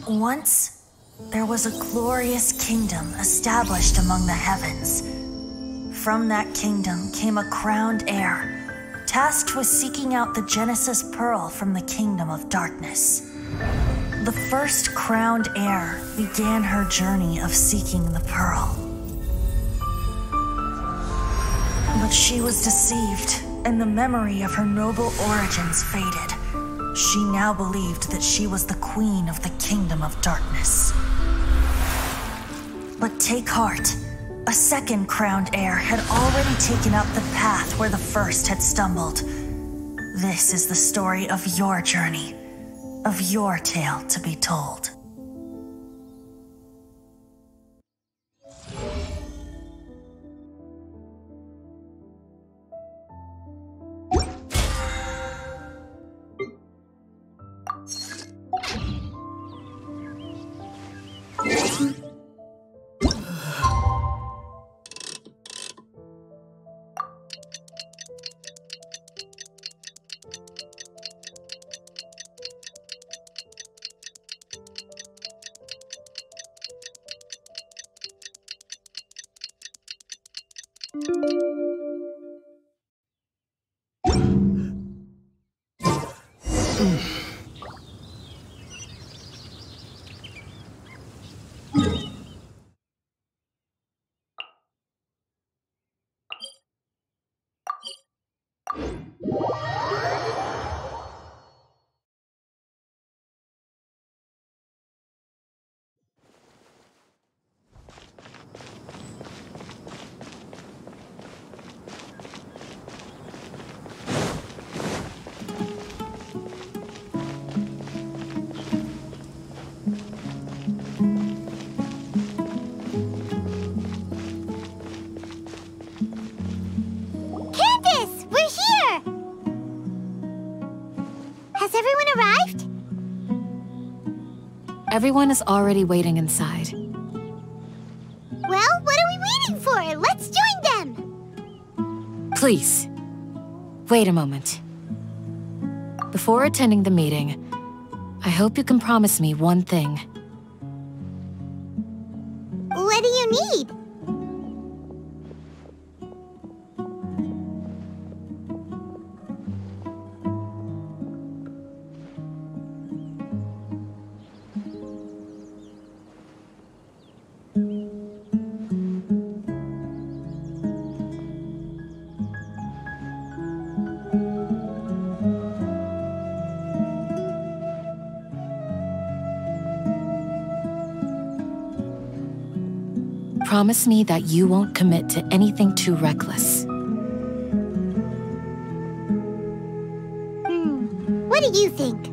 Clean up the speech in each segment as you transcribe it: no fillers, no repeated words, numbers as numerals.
Once, there was a glorious kingdom established among the heavens. From that kingdom came a crowned heir, tasked with seeking out the Genesis Pearl from the kingdom of darkness. The first crowned heir began her journey of seeking the pearl. But she was deceived, and the memory of her noble origins faded. She now believed that she was the queen of the kingdom of darkness. But take heart. A second crowned heir had already taken up the path where the first had stumbled. This is the story of your journey, of your tale to be told. Everyone is already waiting inside. Well, what are we waiting for? Let's join them! Please, wait a moment. Before attending the meeting, I hope you can promise me one thing. What do you need? Promise me that you won't commit to anything too reckless. What do you think?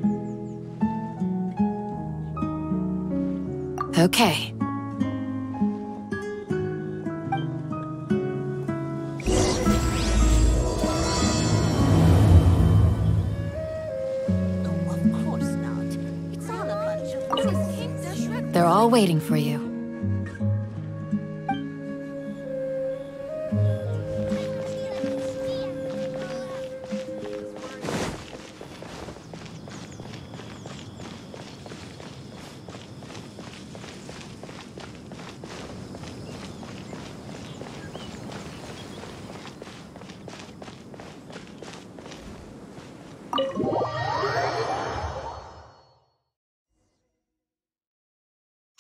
Okay. They're all waiting for you.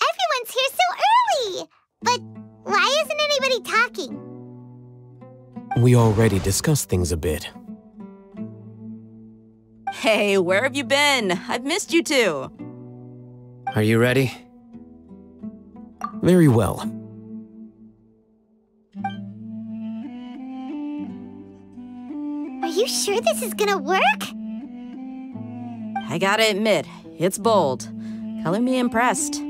Everyone's here so early! But why isn't anybody talking? We already discussed things a bit. Hey, where have you been? I've missed you too. Are you ready? Very well. Are you sure this is gonna work? I gotta admit, it's bold. Color me impressed.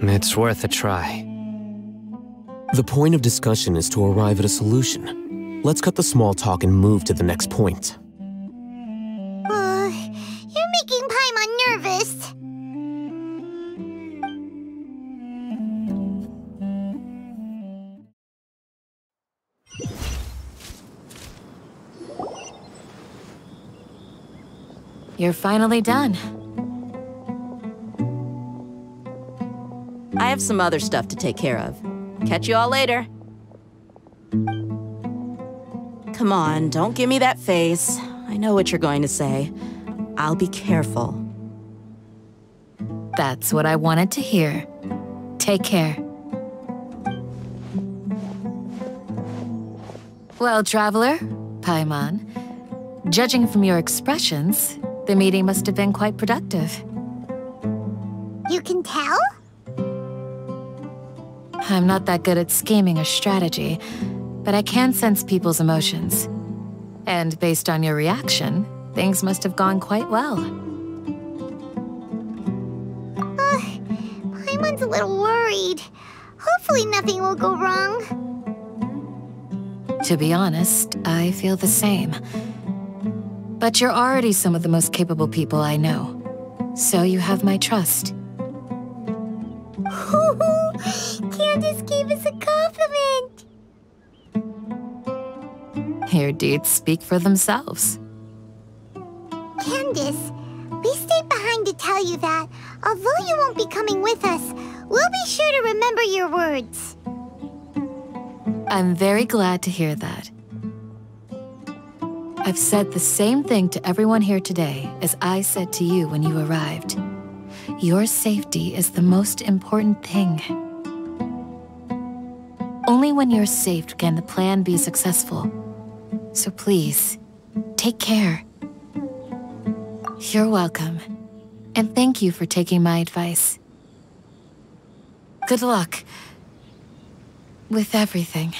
It's worth a try. The point of discussion is to arrive at a solution. Let's cut the small talk and move to the next point. You're making Paimon nervous. You're finally done. I have some other stuff to take care of. Catch you all later. Come on, don't give me that face. I know what you're going to say. I'll be careful. That's what I wanted to hear. Take care. Well, traveler, Paimon, judging from your expressions, the meeting must have been quite productive. You can tell? I'm not that good at scheming or strategy, but I can sense people's emotions. And based on your reaction, things must have gone quite well. Paimon's a little worried. Hopefully nothing will go wrong. To be honest, I feel the same. But you're already some of the most capable people I know, so you have my trust. Candace gave us a compliment! Your deeds speak for themselves. Candace, we stayed behind to tell you that, although you won't be coming with us, we'll be sure to remember your words. I'm very glad to hear that. I've said the same thing to everyone here today as I said to you when you arrived. Your safety is the most important thing. Only when you're safe can the plan be successful. So please, take care. You're welcome. And thank you for taking my advice. Good luck with everything.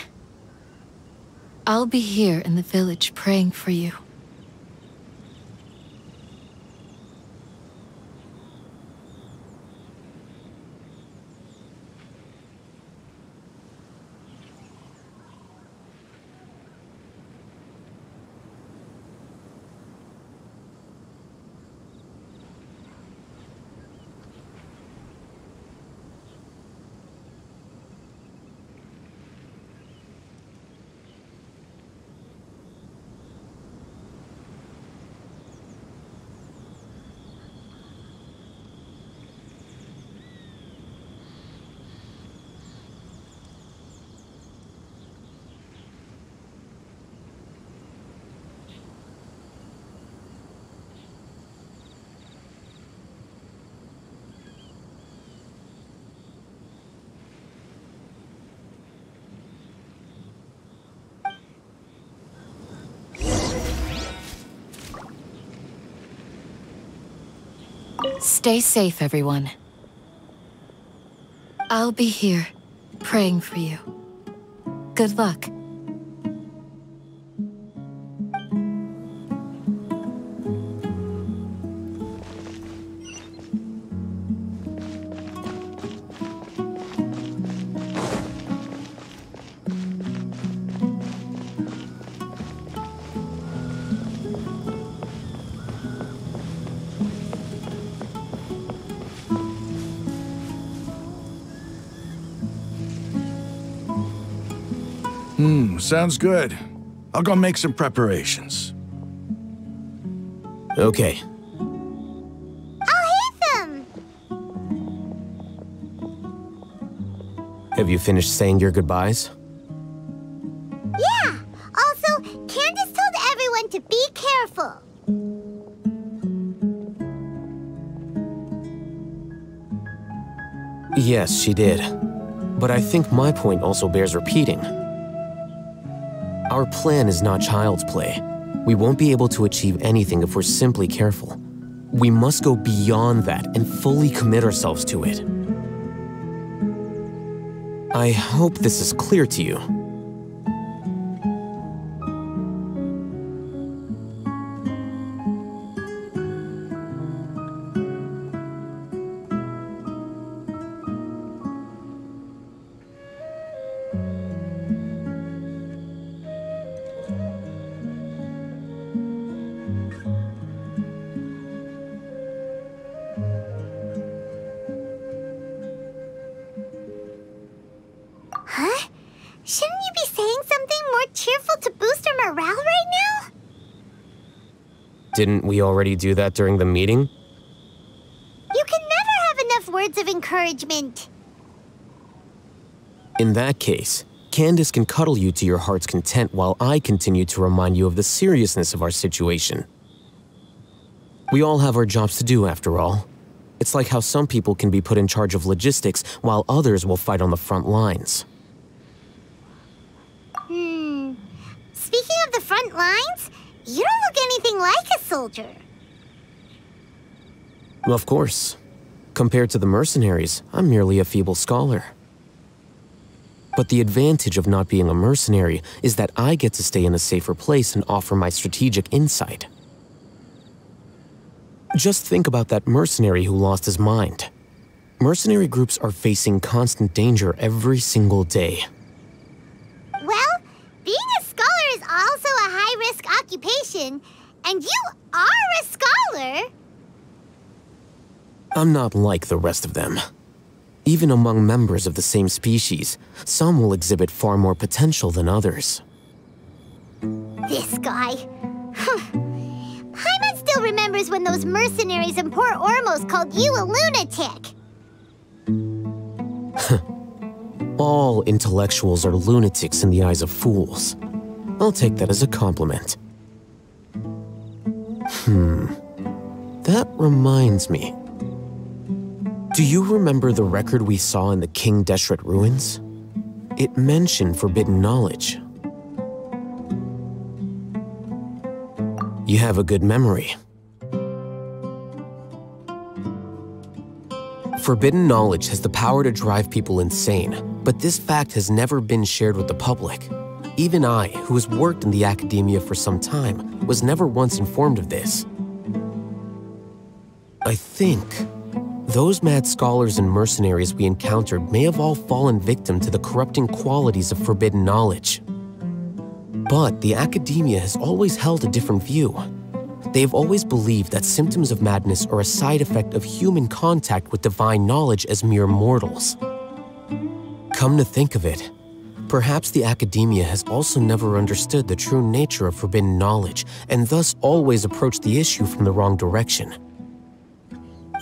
I'll be here in the village praying for you. Stay safe, everyone. I'll be here, praying for you. Good luck. Sounds good. I'll go make some preparations. Okay. I'll hit them! Have you finished saying your goodbyes? Yeah! Also, Candace told everyone to be careful. Yes, she did. But I think my point also bears repeating. Our plan is not child's play. We won't be able to achieve anything if we're simply careful. We must go beyond that and fully commit ourselves to it. I hope this is clear to you. Didn't we already do that during the meeting? You can never have enough words of encouragement. In that case, Candace can cuddle you to your heart's content while I continue to remind you of the seriousness of our situation. We all have our jobs to do, after all. It's like how some people can be put in charge of logistics while others will fight on the front lines. Speaking of the front lines, you don't look anything like a soldier. Of course. Compared to the mercenaries, I'm merely a feeble scholar. But the advantage of not being a mercenary is that I get to stay in a safer place and offer my strategic insight. Just think about that mercenary who lost his mind. Mercenary groups are facing constant danger every single day. Well, being a scholar is also a high-risk occupation, and you are a scholar. I'm not like the rest of them. Even among members of the same species, some will exhibit far more potential than others. This guy. Paimon still remembers when those mercenaries in Port Ormos called you a lunatic. All intellectuals are lunatics in the eyes of fools. I'll take that as a compliment. That reminds me. Do you remember the record we saw in the King Deshret ruins? It mentioned forbidden knowledge. You have a good memory. Forbidden knowledge has the power to drive people insane, but this fact has never been shared with the public. Even I, who has worked in the academia for some time, was never once informed of this. I think those mad scholars and mercenaries we encountered may have all fallen victim to the corrupting qualities of forbidden knowledge. But the academia has always held a different view. They've always believed that symptoms of madness are a side effect of human contact with divine knowledge as mere mortals. Come to think of it, perhaps the academia has also never understood the true nature of forbidden knowledge and thus always approached the issue from the wrong direction.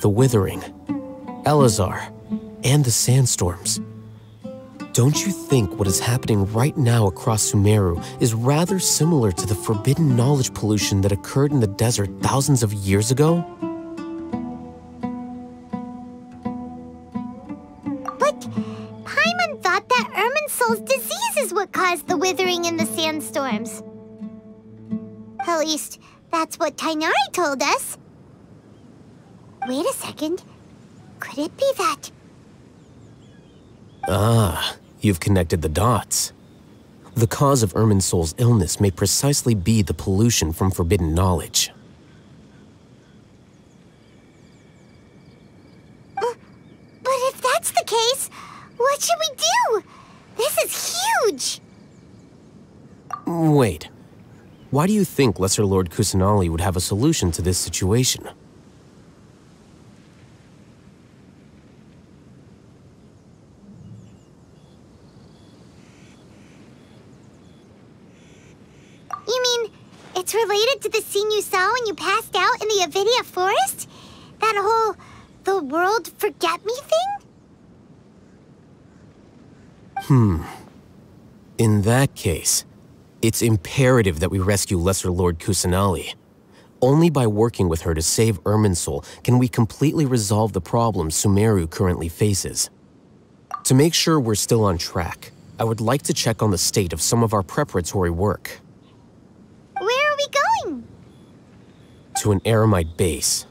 The Withering, Elazar, and the sandstorms. Don't you think what is happening right now across Sumeru is rather similar to the forbidden knowledge pollution that occurred in the desert thousands of years ago? But Paimon thought that Irminsul's disease is what caused the withering and the sandstorms. At least, that's what Tighnari told us. Wait a second. Could it be that? Ah, you've connected the dots. The cause of Irminsul's illness may precisely be the pollution from forbidden knowledge. But if that's the case, what should we do? This is huge! Wait. Why do you think Lesser Lord Kusanali would have a solution to this situation? You mean, it's related to the scene you saw when you passed out in the Avidia forest? That whole, the world forget me thing? In that case, it's imperative that we rescue Lesser Lord Kusanali. Only by working with her to save Irminsul can we completely resolve the problems Sumeru currently faces. To make sure we're still on track, I would like to check on the state of some of our preparatory work. Where are we going? To an Eremite base.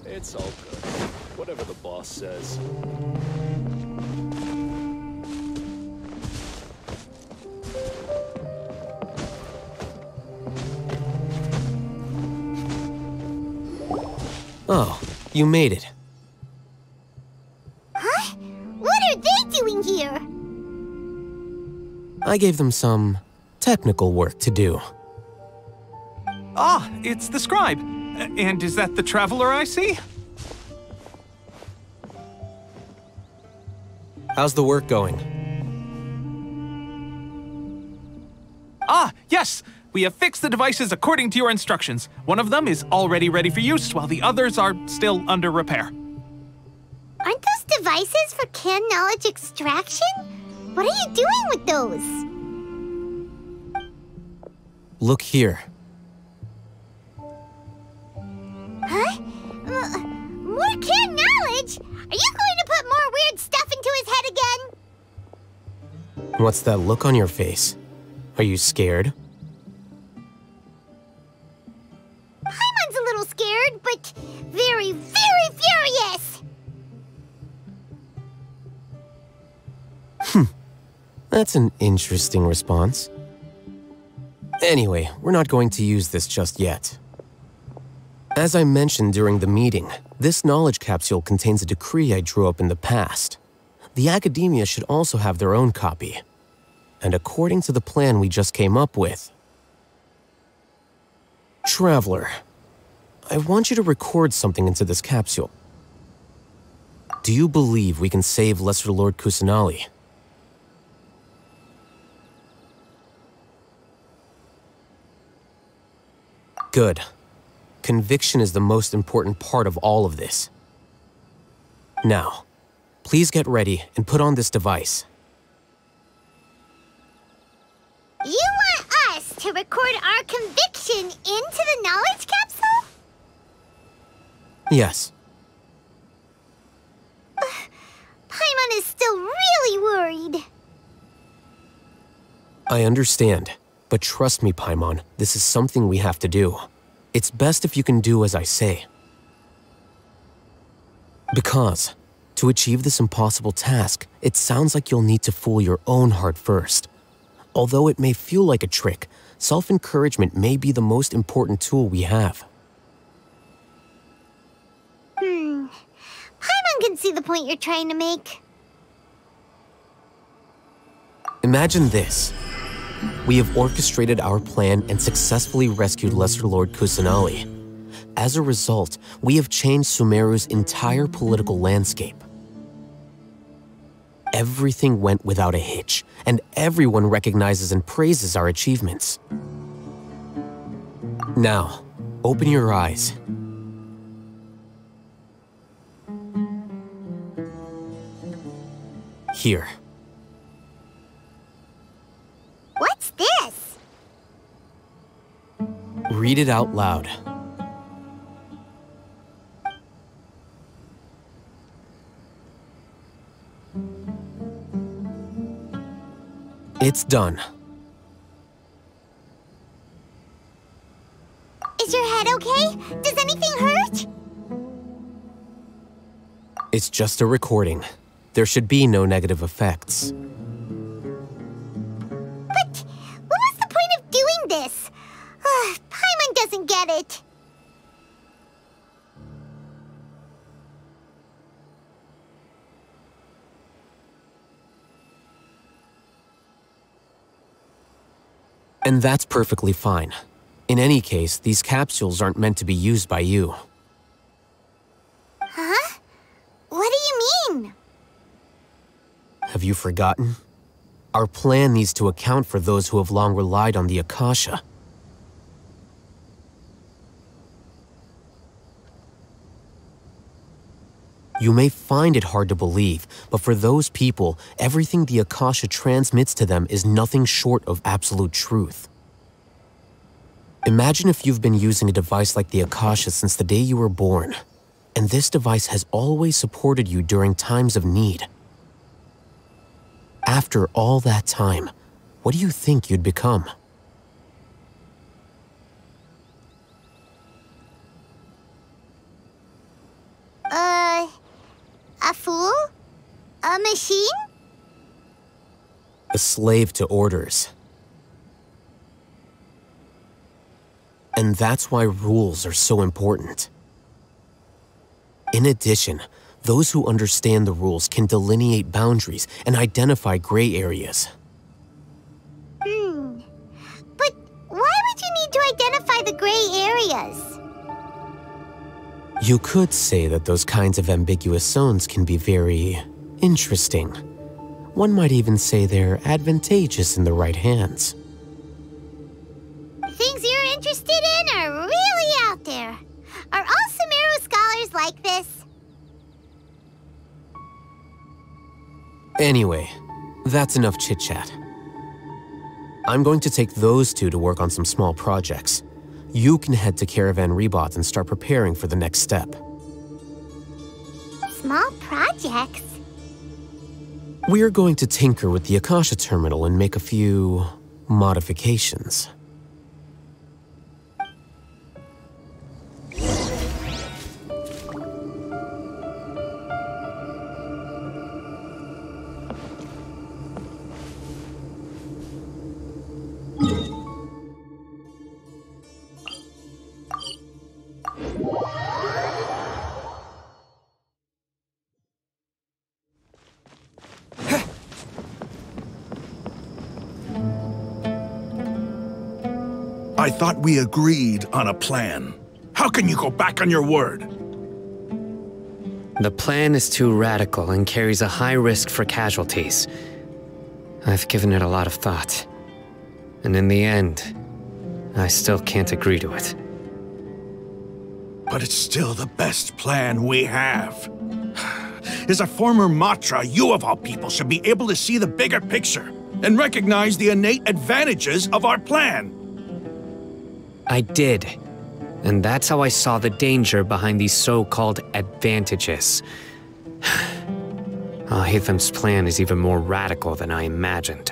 It's all good. Whatever the boss says. Oh, you made it. Huh? What are they doing here? I gave them some technical work to do. Ah, it's the scribe. And is that the traveler I see? How's the work going? Ah, yes! We have fixed the devices according to your instructions. One of them is already ready for use, while the others are still under repair. Aren't those devices for can knowledge extraction? What are you doing with those? Look here. Huh? More can knowledge? Are you going to put more weird stuff into his head again? What's that look on your face? Are you scared? Paimon's a little scared, but very, very furious! That's an interesting response. Anyway, we're not going to use this just yet. As I mentioned during the meeting, this knowledge capsule contains a decree I drew up in the past. The academia should also have their own copy. And according to the plan we just came up with... Traveler, I want you to record something into this capsule. Do you believe we can save Lesser Lord Kusanali? Good. Conviction is the most important part of all of this. Now, please get ready and put on this device. You want us to record our conviction into the knowledge capsule? Yes. Paimon is still really worried. I understand, but trust me, Paimon, this is something we have to do. It's best if you can do as I say. Because, to achieve this impossible task, it sounds like you'll need to fool your own heart first. Although it may feel like a trick, self-encouragement may be the most important tool we have. Paimon can see the point you're trying to make. Imagine this. We have orchestrated our plan and successfully rescued Lesser Lord Kusanali. As a result, we have changed Sumeru's entire political landscape. Everything went without a hitch, and everyone recognizes and praises our achievements. Now, open your eyes. Here. What's this? Read it out loud. It's done. Is your head okay? Does anything hurt? It's just a recording. There should be no negative effects. But what was the point of doing this? Paimon doesn't get it. And that's perfectly fine. In any case, these capsules aren't meant to be used by you. Huh? What do you mean? Have you forgotten? Our plan needs to account for those who have long relied on the Akasha. You may find it hard to believe, but for those people, everything the Akasha transmits to them is nothing short of absolute truth. Imagine if you've been using a device like the Akasha since the day you were born, and this device has always supported you during times of need. After all that time, what do you think you'd become? A fool? A machine? A slave to orders. And that's why rules are so important. In addition, those who understand the rules can delineate boundaries and identify gray areas. But why would you need to identify the gray areas? You could say that those kinds of ambiguous zones can be very interesting. One might even say they're advantageous in the right hands. Things you're interested in are really out there. Are all Sumeru scholars like this? Anyway, that's enough chit-chat. I'm going to take those two to work on some small projects. You can head to Caravan Rebot and start preparing for the next step. Small projects? We're going to tinker with the Akasha terminal and make a few modifications. I thought we agreed on a plan. How can you go back on your word? The plan is too radical and carries a high risk for casualties. I've given it a lot of thought. And in the end, I still can't agree to it. But it's still the best plan we have. As a former Matra, you of all people should be able to see the bigger picture and recognize the innate advantages of our plan. I did. And that's how I saw the danger behind these so-called advantages. Al-Haytham's plan is even more radical than I imagined.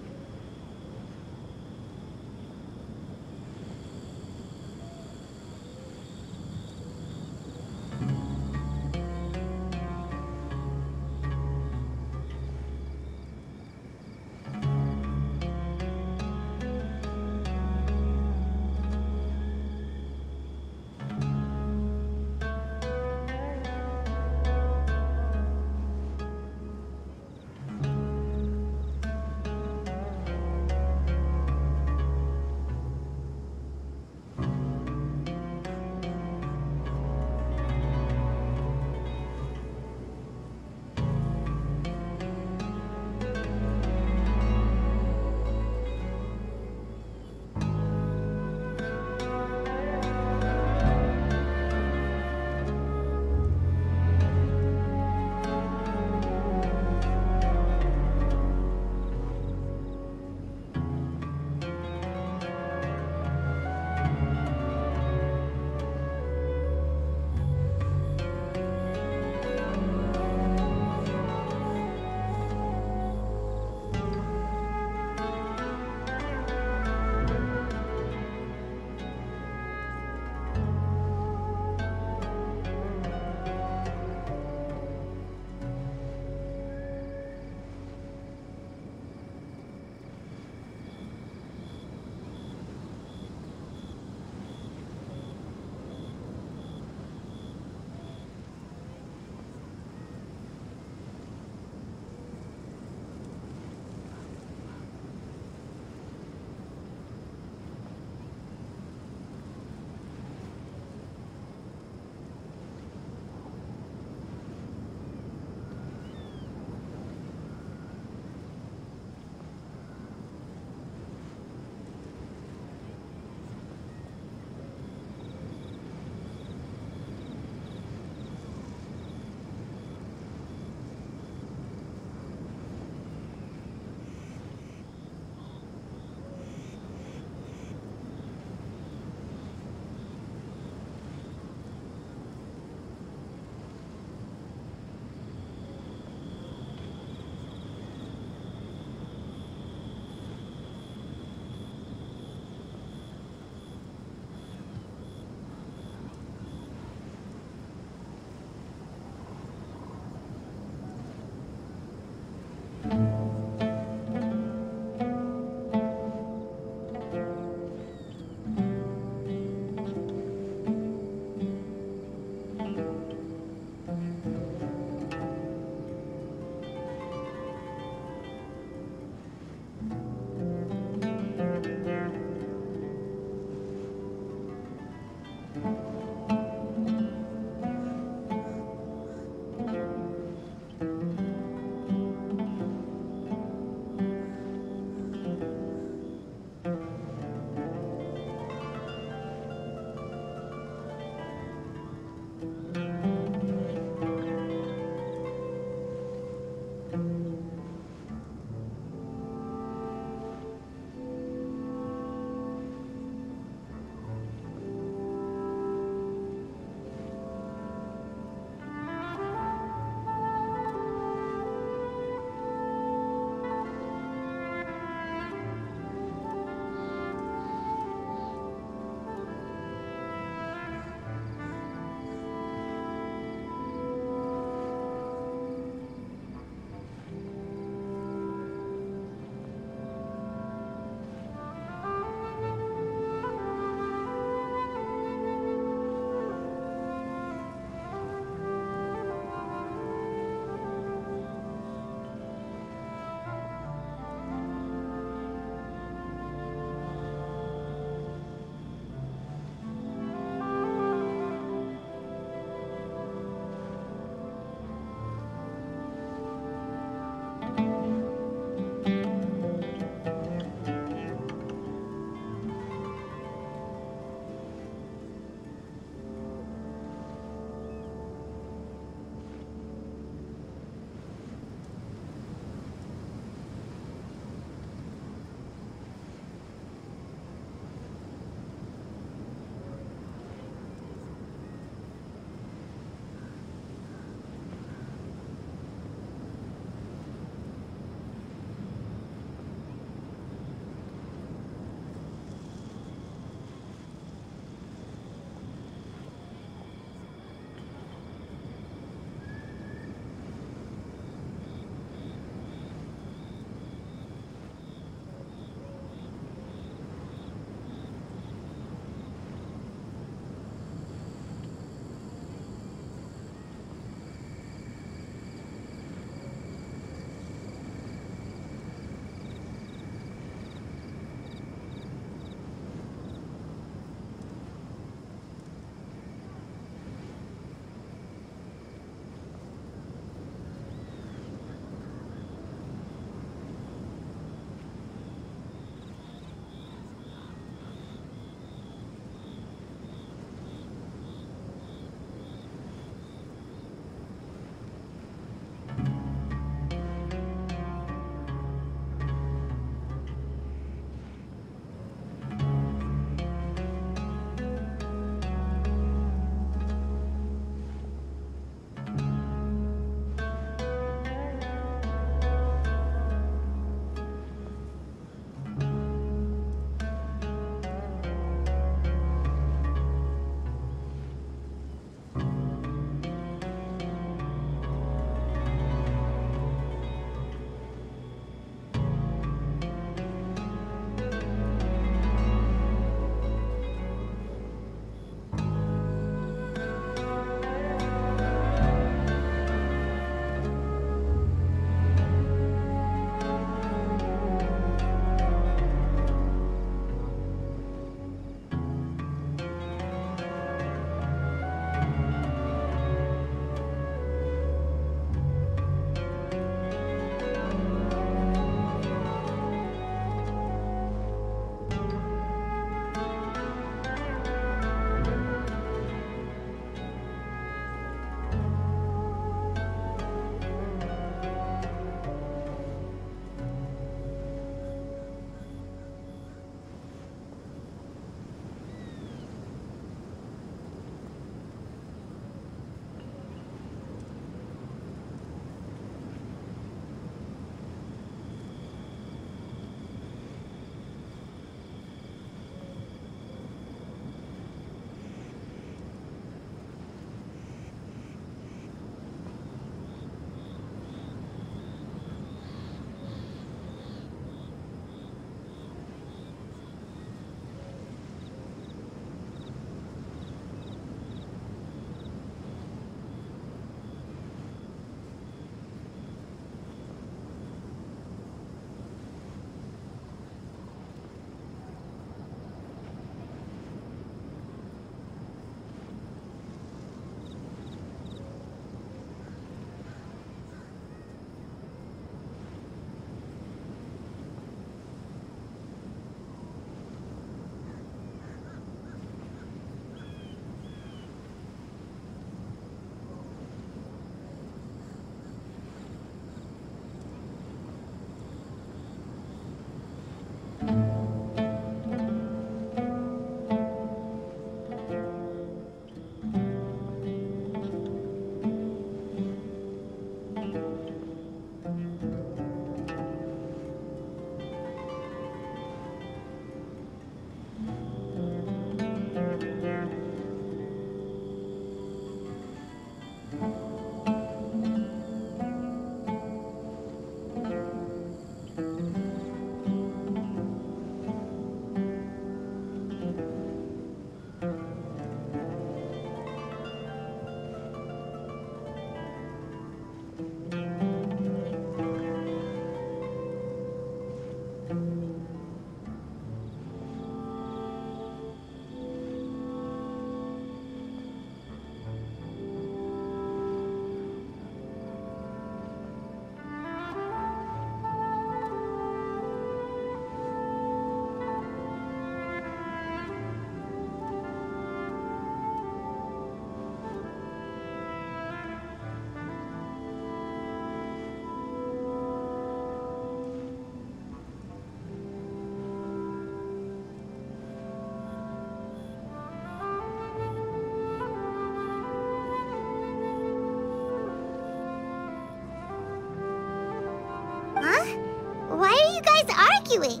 arguing.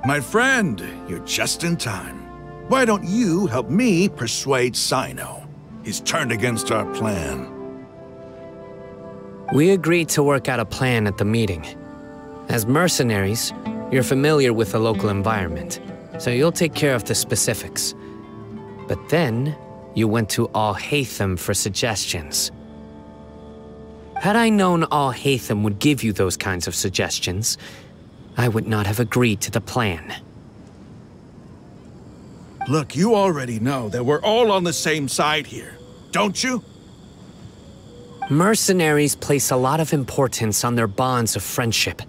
My friend, you're just in time. Why don't you help me persuade Sino? He's turned against our plan. We agreed to work out a plan at the meeting. As mercenaries, you're familiar with the local environment, so you'll take care of the specifics. But then, you went to Al-Haytham for suggestions. Had I known Al-Haytham would give you those kinds of suggestions, I would not have agreed to the plan. Look, you already know that we're all on the same side here, don't you? Mercenaries place a lot of importance on their bonds of friendship,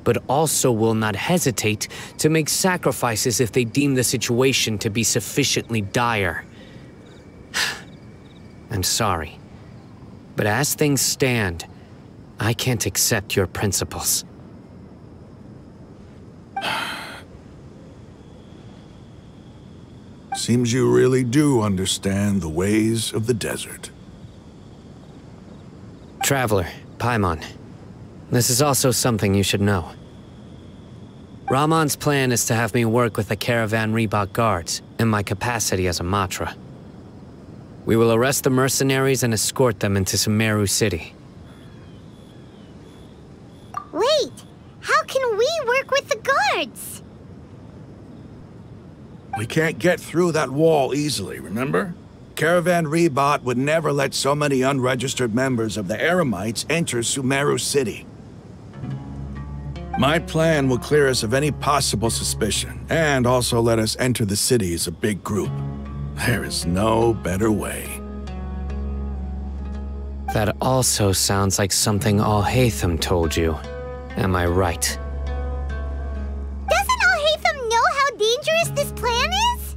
but also will not hesitate to make sacrifices if they deem the situation to be sufficiently dire. I'm sorry, but as things stand, I can't accept your principles. Seems you really do understand the ways of the desert. Traveler, Paimon, this is also something you should know. Rahman's plan is to have me work with the Caravan Reebok guards in my capacity as a Matra. We will arrest the mercenaries and escort them into Sumeru City. Wait, how can we work with the guards? We can't get through that wall easily, remember? Caravan Reebok would never let so many unregistered members of the Eremites enter Sumeru City. My plan will clear us of any possible suspicion, and also let us enter the city as a big group. There is no better way. That also sounds like something Al-Haytham told you. Am I right? Doesn't Al-Haytham know how dangerous this plan is?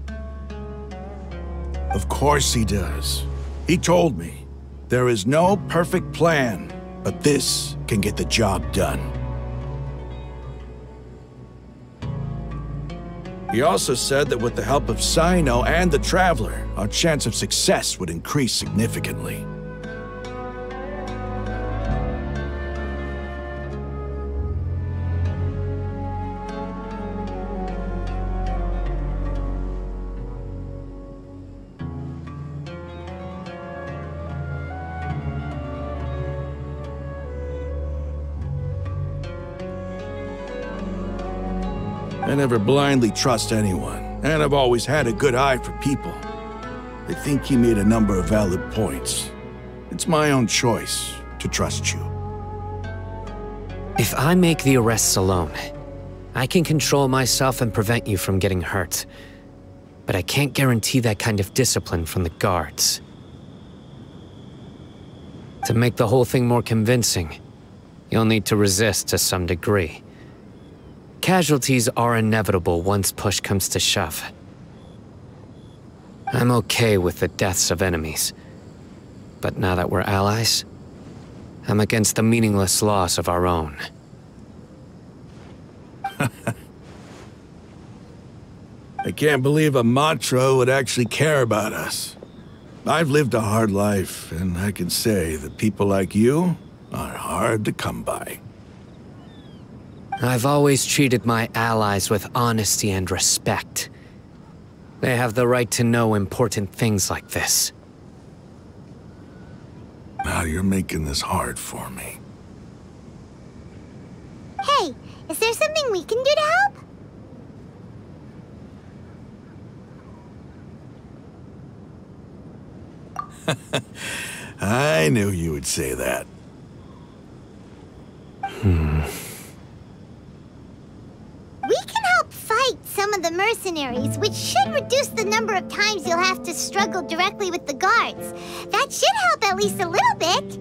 Of course he does. He told me, there is no perfect plan, but this can get the job done. He also said that with the help of Sino and the Traveler, our chance of success would increase significantly. I never blindly trust anyone, and I've always had a good eye for people. I think he made a number of valid points. It's my own choice to trust you. If I make the arrests alone, I can control myself and prevent you from getting hurt. But I can't guarantee that kind of discipline from the guards. To make the whole thing more convincing, you'll need to resist to some degree. Casualties are inevitable once push comes to shove. I'm okay with the deaths of enemies. But now that we're allies, I'm against the meaningless loss of our own. I can't believe a Matra would actually care about us. I've lived a hard life, and I can say that people like you are hard to come by. I've always treated my allies with honesty and respect. They have the right to know important things like this. Now you're making this hard for me. Hey, is there something we can do to help? I knew you would say that. We can help fight some of the mercenaries, which should reduce the number of times you'll have to struggle directly with the guards. That should help at least a little bit.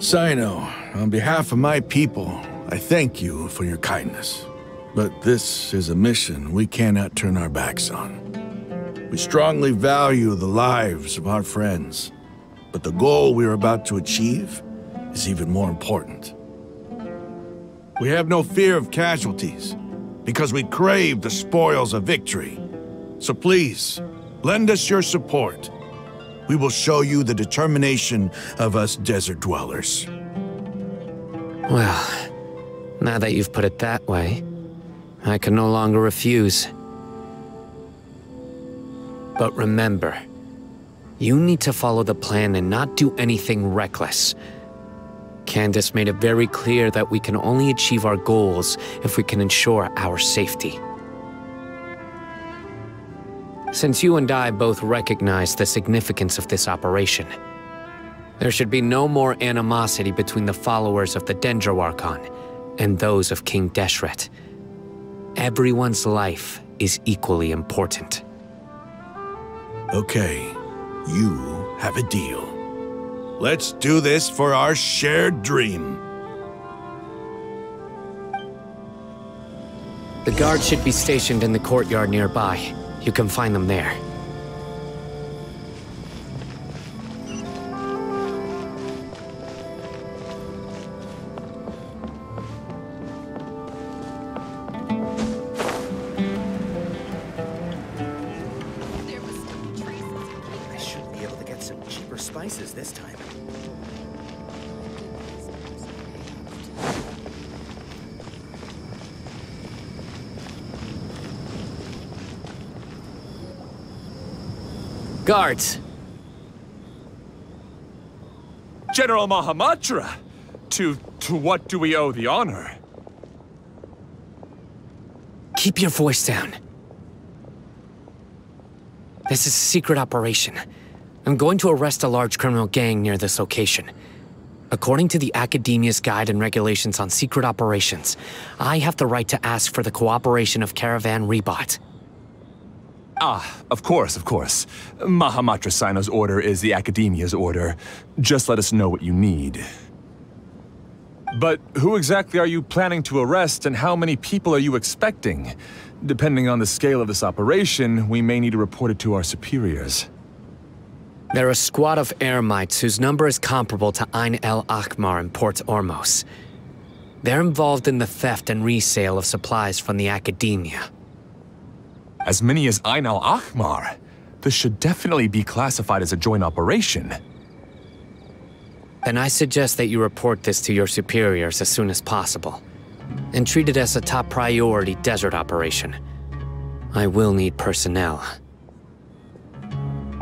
Sino, on behalf of my people, I thank you for your kindness. But this is a mission we cannot turn our backs on. We strongly value the lives of our friends, but the goal we are about to achieve is even more important. We have no fear of casualties, because we crave the spoils of victory. So please, lend us your support. We will show you the determination of us desert dwellers. Well, now that you've put it that way, I can no longer refuse. But remember, you need to follow the plan and not do anything reckless. Candace made it very clear that we can only achieve our goals if we can ensure our safety. Since you and I both recognize the significance of this operation, there should be no more animosity between the followers of the Dendro Archon and those of King Deshret. Everyone's life is equally important. Okay, you have a deal. Let's do this for our shared dream. The guards should be stationed in the courtyard nearby. You can find them there. I should be able to get some cheaper spices this time. Guards! General Mahamatra! To what do we owe the honor? Keep your voice down. This is a secret operation. I'm going to arrest a large criminal gang near this location. According to the Academia's Guide and Regulations on Secret Operations, I have the right to ask for the cooperation of Caravan Rebot. Ah, of course, of course. Mahamatra Sino's order is the Academia's order. Just let us know what you need. But who exactly are you planning to arrest, and how many people are you expecting? Depending on the scale of this operation, we may need to report it to our superiors. They're a squad of Eremites whose number is comparable to Ain el Akhmar in Port Ormos. They're involved in the theft and resale of supplies from the Academia. As many as Ain el Akhmar? This should definitely be classified as a joint operation. Then I suggest that you report this to your superiors as soon as possible, and treat it as a top priority desert operation. I will need personnel.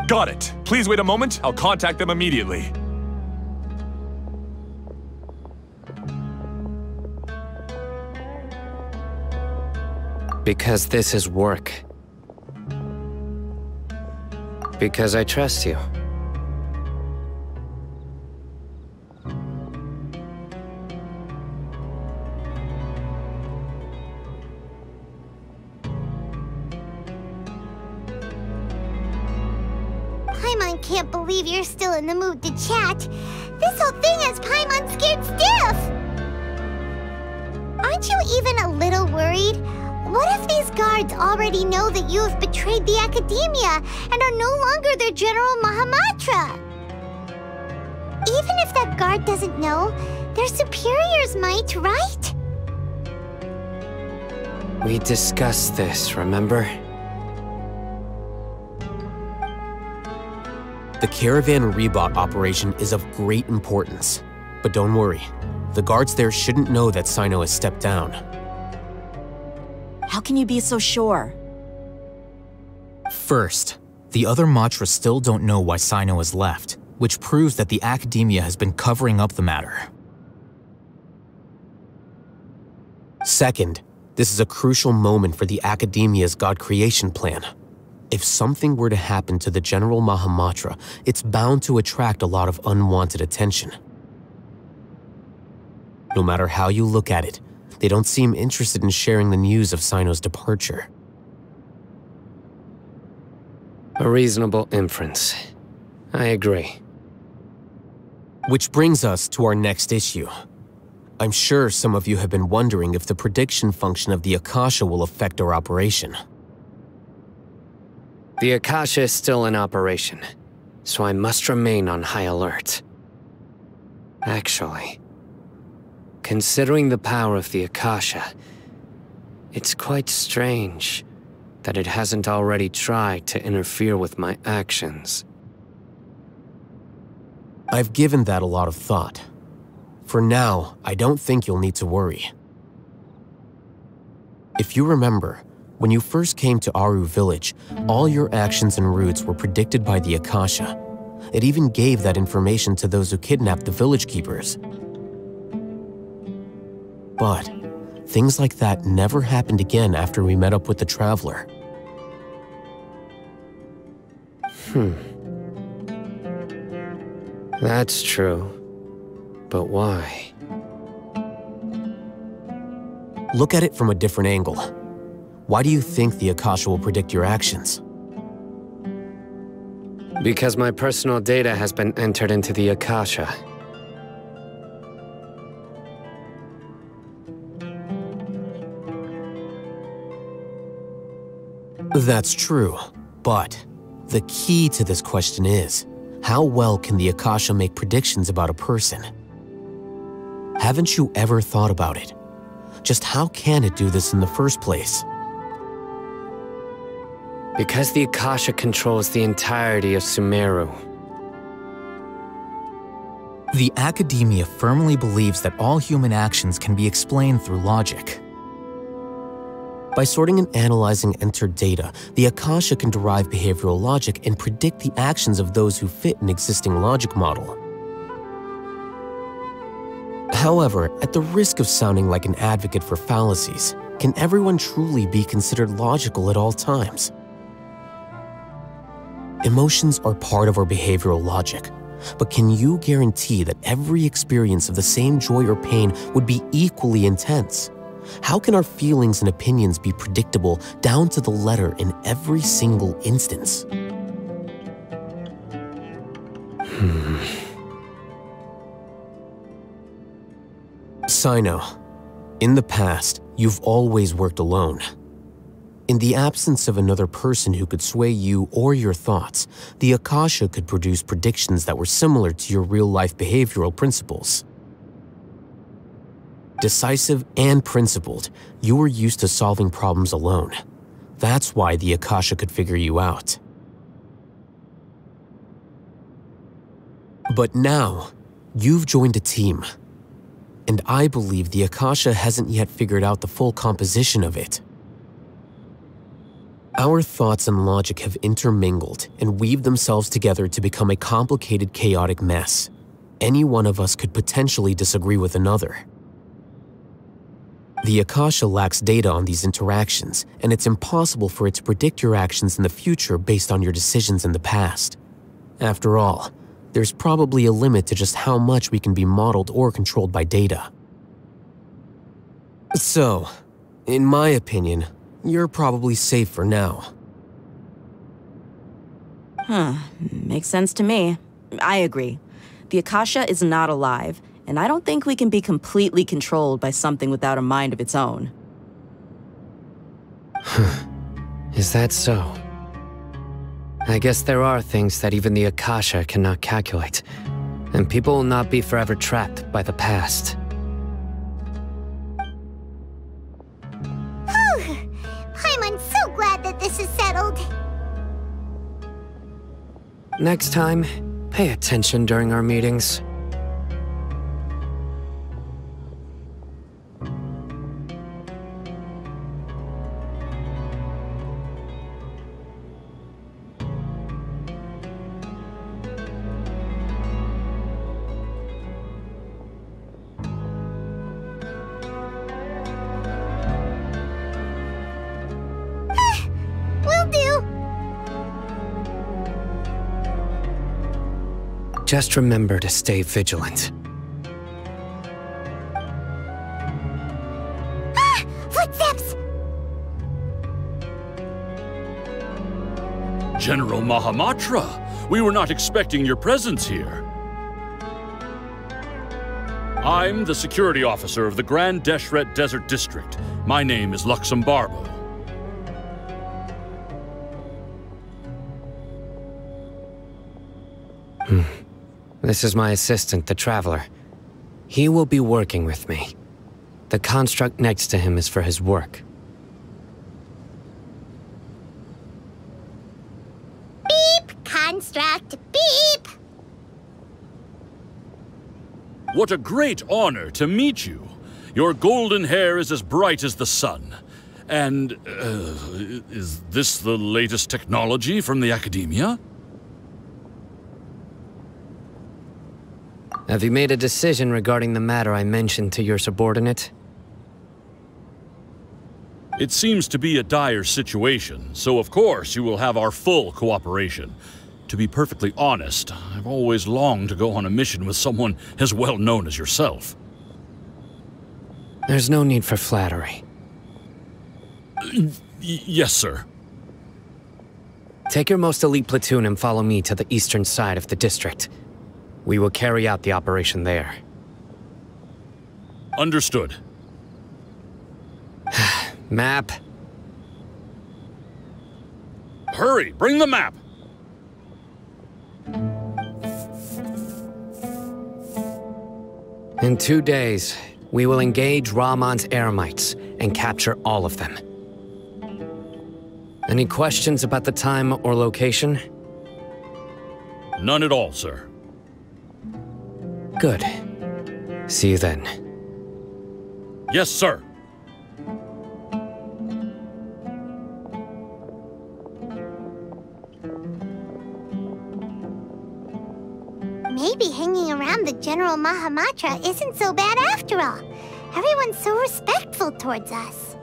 Got it. Please wait a moment. I'll contact them immediately. Because this is work. Because I trust you. Paimon can't believe you're still in the mood to chat. This whole thing has Paimon scared stiff! Aren't you even a little worried? What if these guards already know that you have betrayed the Academia and are no longer their General Mahamatra? Even if that guard doesn't know, their superiors might, right? We discussed this, remember? The Caravan Rebot operation is of great importance. But don't worry, the guards there shouldn't know that Sino has stepped down. How can you be so sure? First, the other Matras still don't know why Sino has left, which proves that the Academia has been covering up the matter. Second, this is a crucial moment for the Academia's God creation plan. If something were to happen to the General Mahamatra, it's bound to attract a lot of unwanted attention. No matter how you look at it, they don't seem interested in sharing the news of Sino's departure. A reasonable inference. I agree. Which brings us to our next issue. I'm sure some of you have been wondering if the prediction function of the Akasha will affect our operation. The Akasha is still in operation, so I must remain on high alert. Actually, considering the power of the Akasha, it's quite strange that it hasn't already tried to interfere with my actions. I've given that a lot of thought. For now, I don't think you'll need to worry. If you remember, when you first came to Aru Village, all your actions and routes were predicted by the Akasha. It even gave that information to those who kidnapped the village keepers. But things like that never happened again after we met up with the Traveler. That's true. But why? Look at it from a different angle. Why do you think the Akasha will predict your actions? Because my personal data has been entered into the Akasha. That's true, but the key to this question is, how well can the Akasha make predictions about a person? Haven't you ever thought about it? Just how can it do this in the first place? Because the Akasha controls the entirety of Sumeru. The Academia firmly believes that all human actions can be explained through logic. By sorting and analyzing entered data, the Akasha can derive behavioral logic and predict the actions of those who fit an existing logic model. However, at the risk of sounding like an advocate for fallacies, can everyone truly be considered logical at all times? Emotions are part of our behavioral logic, but can you guarantee that every experience of the same joy or pain would be equally intense? How can our feelings and opinions be predictable down to the letter in every single instance? Sino, in the past, you've always worked alone. In the absence of another person who could sway you or your thoughts, the Akasha could produce predictions that were similar to your real-life behavioral principles. Decisive and principled, you were used to solving problems alone. That's why the Akasha could figure you out. But now, you've joined a team. And I believe the Akasha hasn't yet figured out the full composition of it. Our thoughts and logic have intermingled and weaved themselves together to become a complicated, chaotic mess. Any one of us could potentially disagree with another. The Akasha lacks data on these interactions, and it's impossible for it to predict your actions in the future based on your decisions in the past. After all, there's probably a limit to just how much we can be modeled or controlled by data. So, in my opinion, you're probably safe for now. Makes sense to me. I agree. The Akasha is not alive, and I don't think we can be completely controlled by something without a mind of its own. Is that so? I guess there are things that even the Akasha cannot calculate, and people will not be forever trapped by the past. I'm so glad that this is settled. Next time, pay attention during our meetings. Just remember to stay vigilant. Footsteps! General Mahamatra, we were not expecting your presence here. I'm the security officer of the Grand Deshret Desert District. My name is Luxembarbo. This is my assistant, the Traveler. He will be working with me. The construct next to him is for his work. Beep! Construct, beep! What a great honor to meet you. Your golden hair is as bright as the sun. And, is this the latest technology from the Academia? Have you made a decision regarding the matter I mentioned to your subordinate? It seems to be a dire situation, so of course you will have our full cooperation. To be perfectly honest, I've always longed to go on a mission with someone as well known as yourself. There's no need for flattery. Yes, sir. Take your most elite platoon and follow me to the eastern side of the district. We will carry out the operation there. Understood. Map. Hurry, bring the map! In 2 days, we will engage Rahman's Eremites and capture all of them. Any questions about the time or location? None at all, sir. Good. See you then. Yes, sir. Maybe hanging around the General Mahamatra isn't so bad after all. Everyone's so respectful towards us.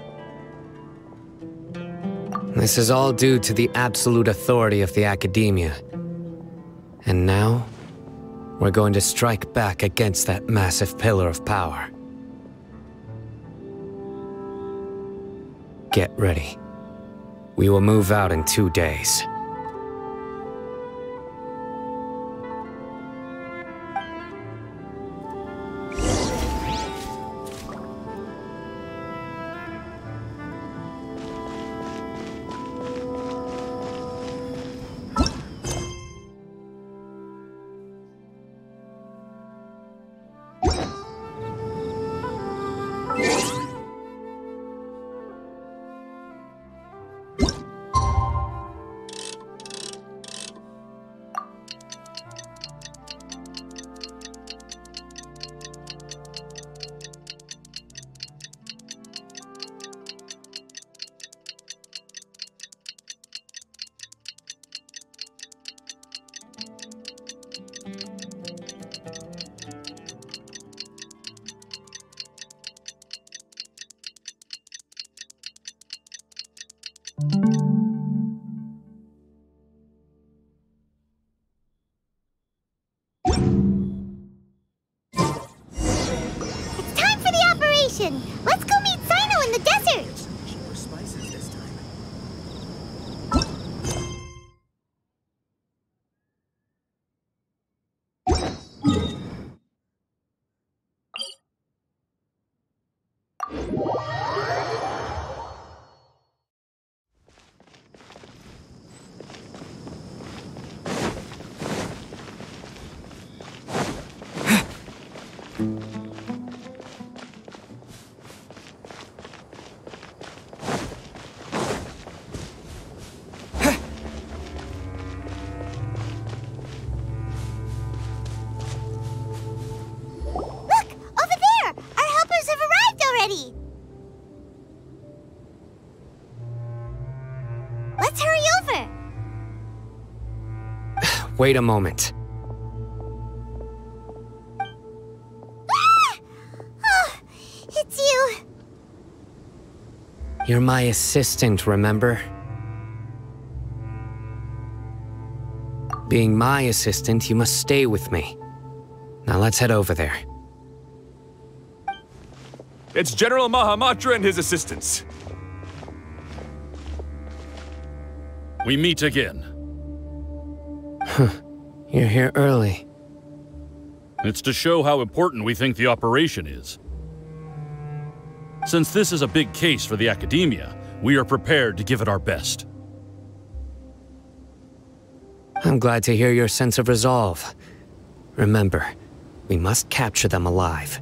This is all due to the absolute authority of the Academia. And now, we're going to strike back against that massive pillar of power. Get ready. We will move out in 2 days. Let's go meet Sino in the desert! Cheaper spices this time. Wait a moment. Ah! Oh, it's you. You're my assistant, remember? Being my assistant, you must stay with me. Now let's head over there. It's General Mahamatra and his assistants. We meet again. You're here early. It's to show how important we think the operation is. Since this is a big case for the Academia, we are prepared to give it our best. I'm glad to hear your sense of resolve. Remember, we must capture them alive.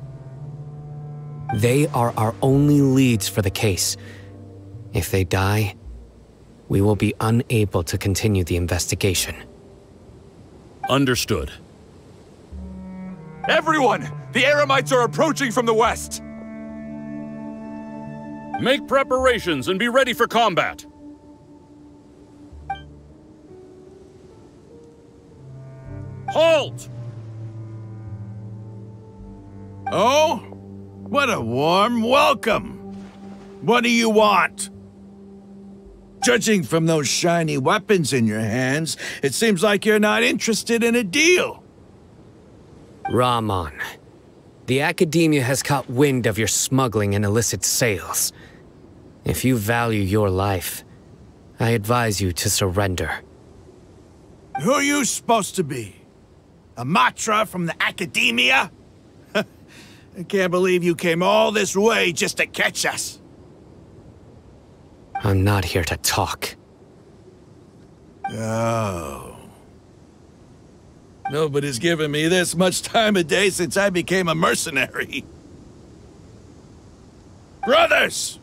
They are our only leads for the case. If they die, we will be unable to continue the investigation. Understood. Everyone! The Eremites are approaching from the west! Make preparations and be ready for combat. Halt! Oh? What a warm welcome! What do you want? Judging from those shiny weapons in your hands, it seems like you're not interested in a deal. Rahman, the Academia has caught wind of your smuggling and illicit sales. If you value your life, I advise you to surrender. Who are you supposed to be? A Matra from the Academia? I can't believe you came all this way just to catch us. I'm not here to talk. Oh. Nobody's given me this much time of day since I became a mercenary. Brothers!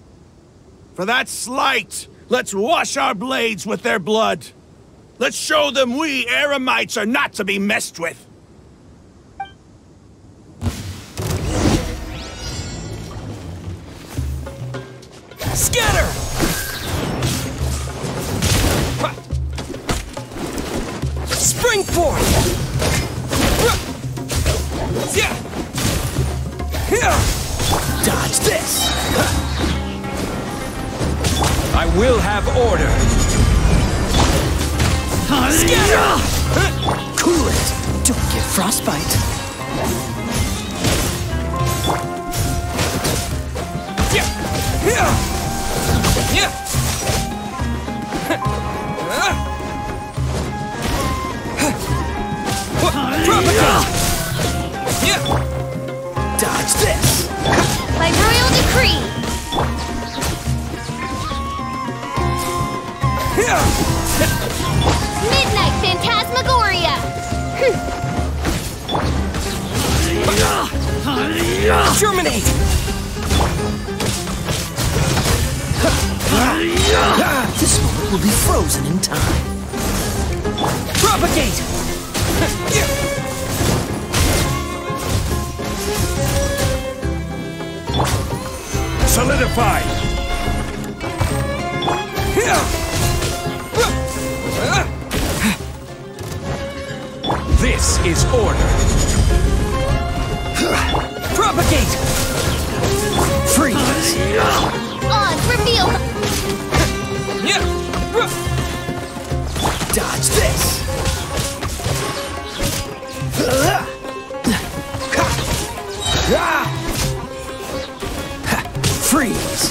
For that slight, let's wash our blades with their blood. Let's show them we Eremites are not to be messed with. Scatter! Spring forth! Dodge this! I will have order! Scatter! Cool it! Don't get frostbite! Dodge this! By royal decree! Midnight Phantasmagoria! Germinate! This moment will be frozen in time. Propagate! Solidify! This is order. Propagate! Freeze! Odds revealed! Dodge this! Freeze!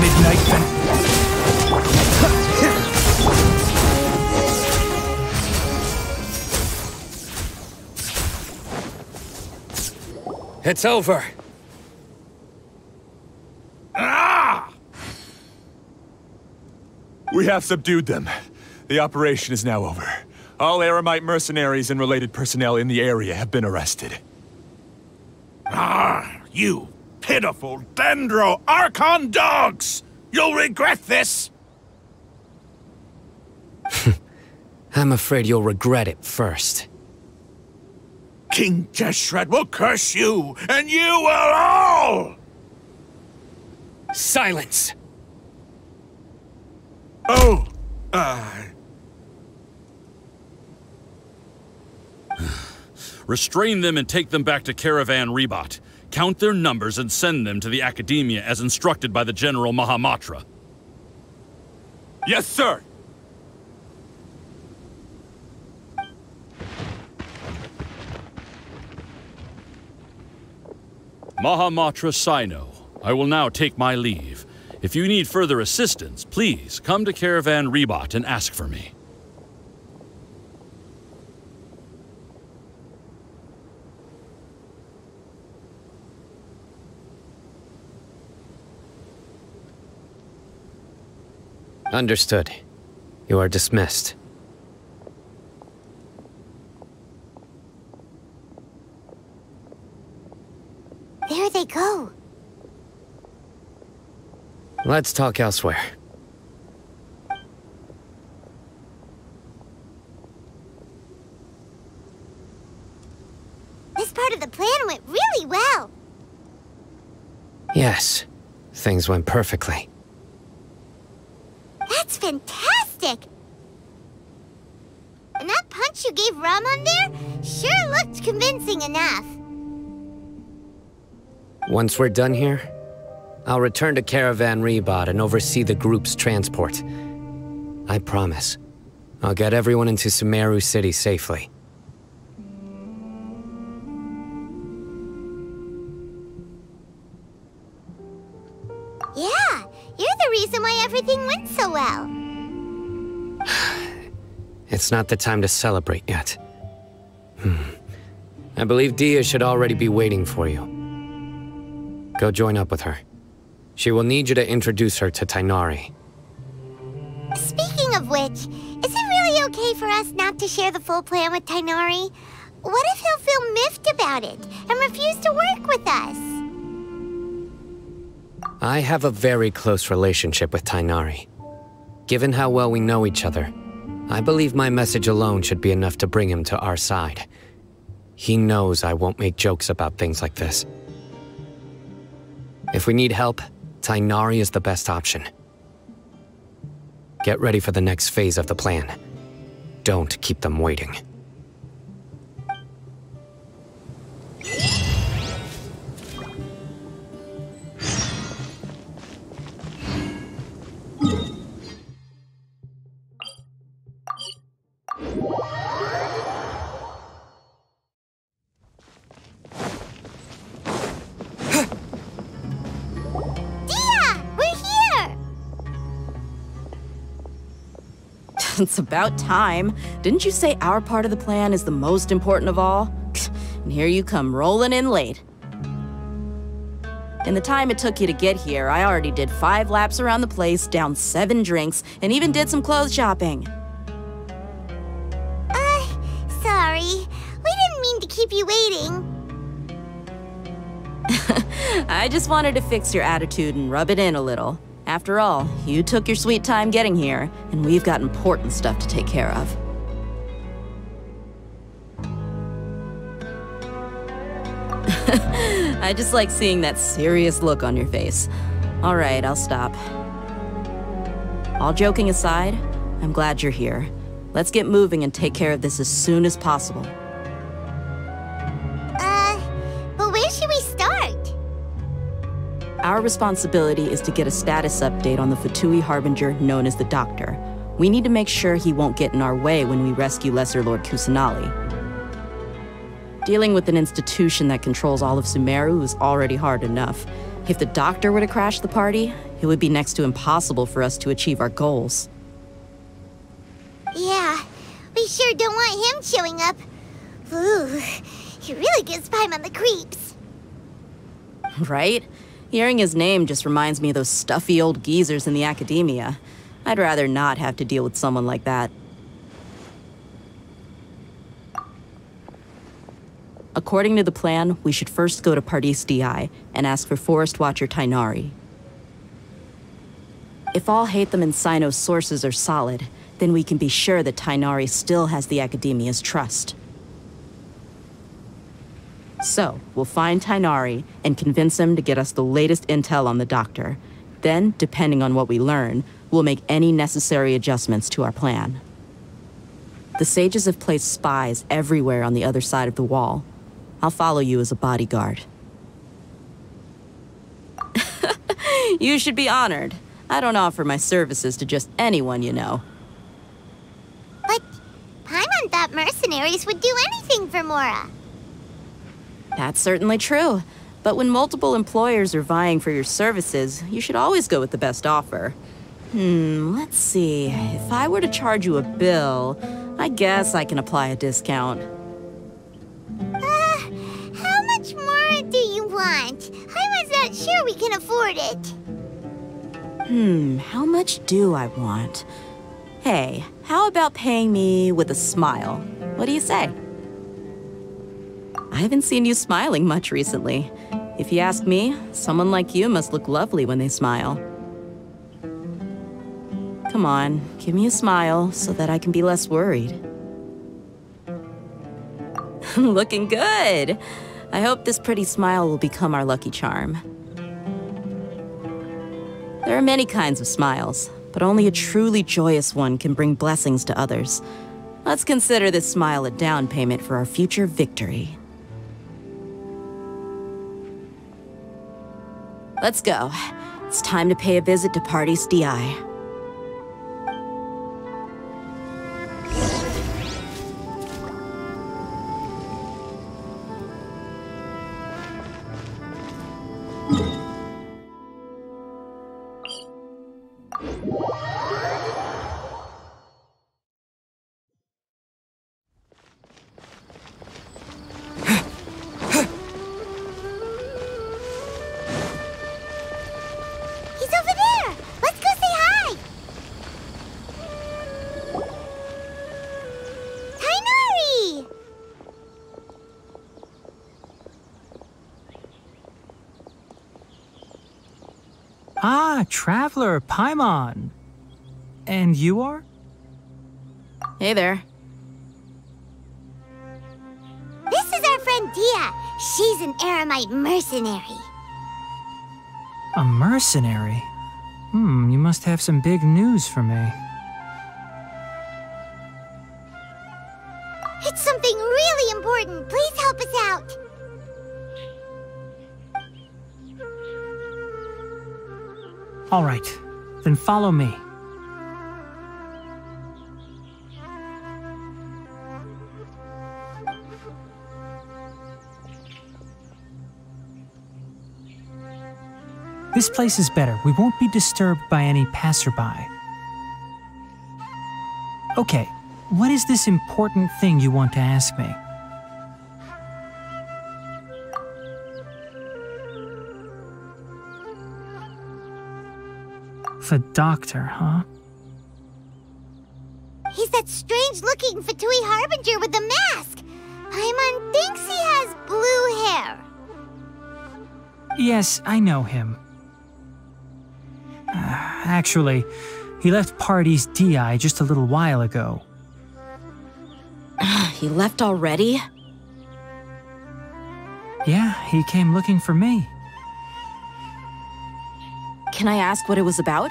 Midnight It's over. We have subdued them. The operation is now over. All Eremite mercenaries and related personnel in the area have been arrested. You pitiful Dendro Archon dogs! You'll regret this! I'm afraid you'll regret it first. King Jeshred will curse you, and you will all! Silence! Oh, Restrain them and take them back to Caravan Rebot. Count their numbers and send them to the Academia as instructed by the General Mahamatra. Yes, sir! Mahamatra Sino, I will now take my leave. If you need further assistance, please come to Caravan Rebot and ask for me. Understood. You are dismissed. There they go. Let's talk elsewhere. part of the plan went really well. Yes, things went perfectly. That's fantastic! And that punch you gave Ramon there sure looked convincing enough. Once we're done here, I'll return to Caravan Rebot and oversee the group's transport. I promise. I'll get everyone into Sumeru City safely. Yeah, you're the reason why everything went so well. It's not the time to celebrate yet. I believe Dia should already be waiting for you. Go join up with her. She will need you to introduce her to Tighnari. Speaking of which, is it really okay for us not to share the full plan with Tighnari? What if he'll feel miffed about it and refuse to work with us? I have a very close relationship with Tighnari. Given how well we know each other, I believe my message alone should be enough to bring him to our side. He knows I won't make jokes about things like this. If we need help, Tighnari is the best option. Get ready for the next phase of the plan. Don't keep them waiting. It's about time. Didn't you say our part of the plan is the most important of all? And here you come rolling in late. In the time it took you to get here, I already did 5 laps around the place, downed 7 drinks, and even did some clothes shopping. Sorry. We didn't mean to keep you waiting. I just wanted to fix your attitude and rub it in a little. After all, you took your sweet time getting here, and we've got important stuff to take care of. I just like seeing that serious look on your face. All right, I'll stop. All joking aside, I'm glad you're here. Let's get moving and take care of this as soon as possible. But where should we start? Our responsibility is to get a status update on the Fatui Harbinger known as the Doctor. We need to make sure he won't get in our way when we rescue Lesser Lord Kusanali. Dealing with an institution that controls all of Sumeru is already hard enough. If the Doctor were to crash the party, it would be next to impossible for us to achieve our goals. Yeah, we sure don't want him showing up. Ooh, he really gives Paimon the creeps. Right? Hearing his name just reminds me of those stuffy old geezers in the academia. I'd rather not have to deal with someone like that. According to the plan, we should first go to Pardis DI and ask for Forest Watcher Tighnari. If all Hatham and Sino's sources are solid, then we can be sure that Tighnari still has the academia's trust. So, we'll find Tighnari and convince him to get us the latest intel on the Doctor. Then, depending on what we learn, we'll make any necessary adjustments to our plan. The sages have placed spies everywhere on the other side of the wall. I'll follow you as a bodyguard. You should be honored. I don't offer my services to just anyone you know. But Paimon thought mercenaries would do anything for Mora. That's certainly true. But when multiple employers are vying for your services, you should always go with the best offer. Let's see. If I were to charge you a bill, I guess I can apply a discount. How much more do you want? I was not sure we can afford it. How much do I want? Hey, how about paying me with a smile? What do you say? I haven't seen you smiling much recently. If you ask me, someone like you must look lovely when they smile. Come on, give me a smile so that I can be less worried. Looking good. I hope this pretty smile will become our lucky charm. There are many kinds of smiles, but only a truly joyous one can bring blessings to others. Let's consider this smile a down payment for our future victory. Let's go. It's time to pay a visit to Pardis DI. Ah, Traveler, Paimon. And you are? Hey there. This is our friend Dia. She's an Aramite mercenary. A mercenary? You must have some big news for me. It's something really important. Please help us out. All right, then follow me. This place is better. We won't be disturbed by any passerby. Okay, what is this important thing you want to ask me? The doctor, huh? He's that strange-looking Fatui Harbinger with the mask. Paimon thinks he has blue hair. Yes, I know him. Actually, he left Pardis DI just a little while ago. He left already? Yeah, he came looking for me. Can I ask what it was about?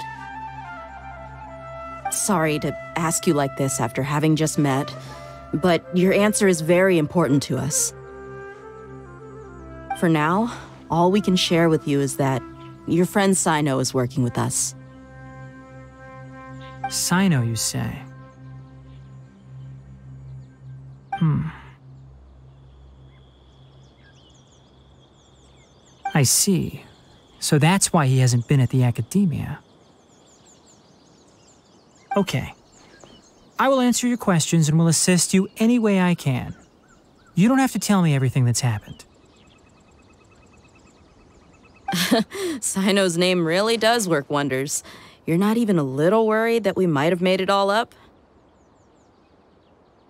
Sorry to ask you like this after having just met, but your answer is very important to us. For now, all we can share with you is that your friend Sino is working with us. Sino, you say? I see. So that's why he hasn't been at the Academia. Okay. I will answer your questions and will assist you any way I can. You don't have to tell me everything that's happened. Sino's name really does work wonders. You're not even a little worried that we might have made it all up?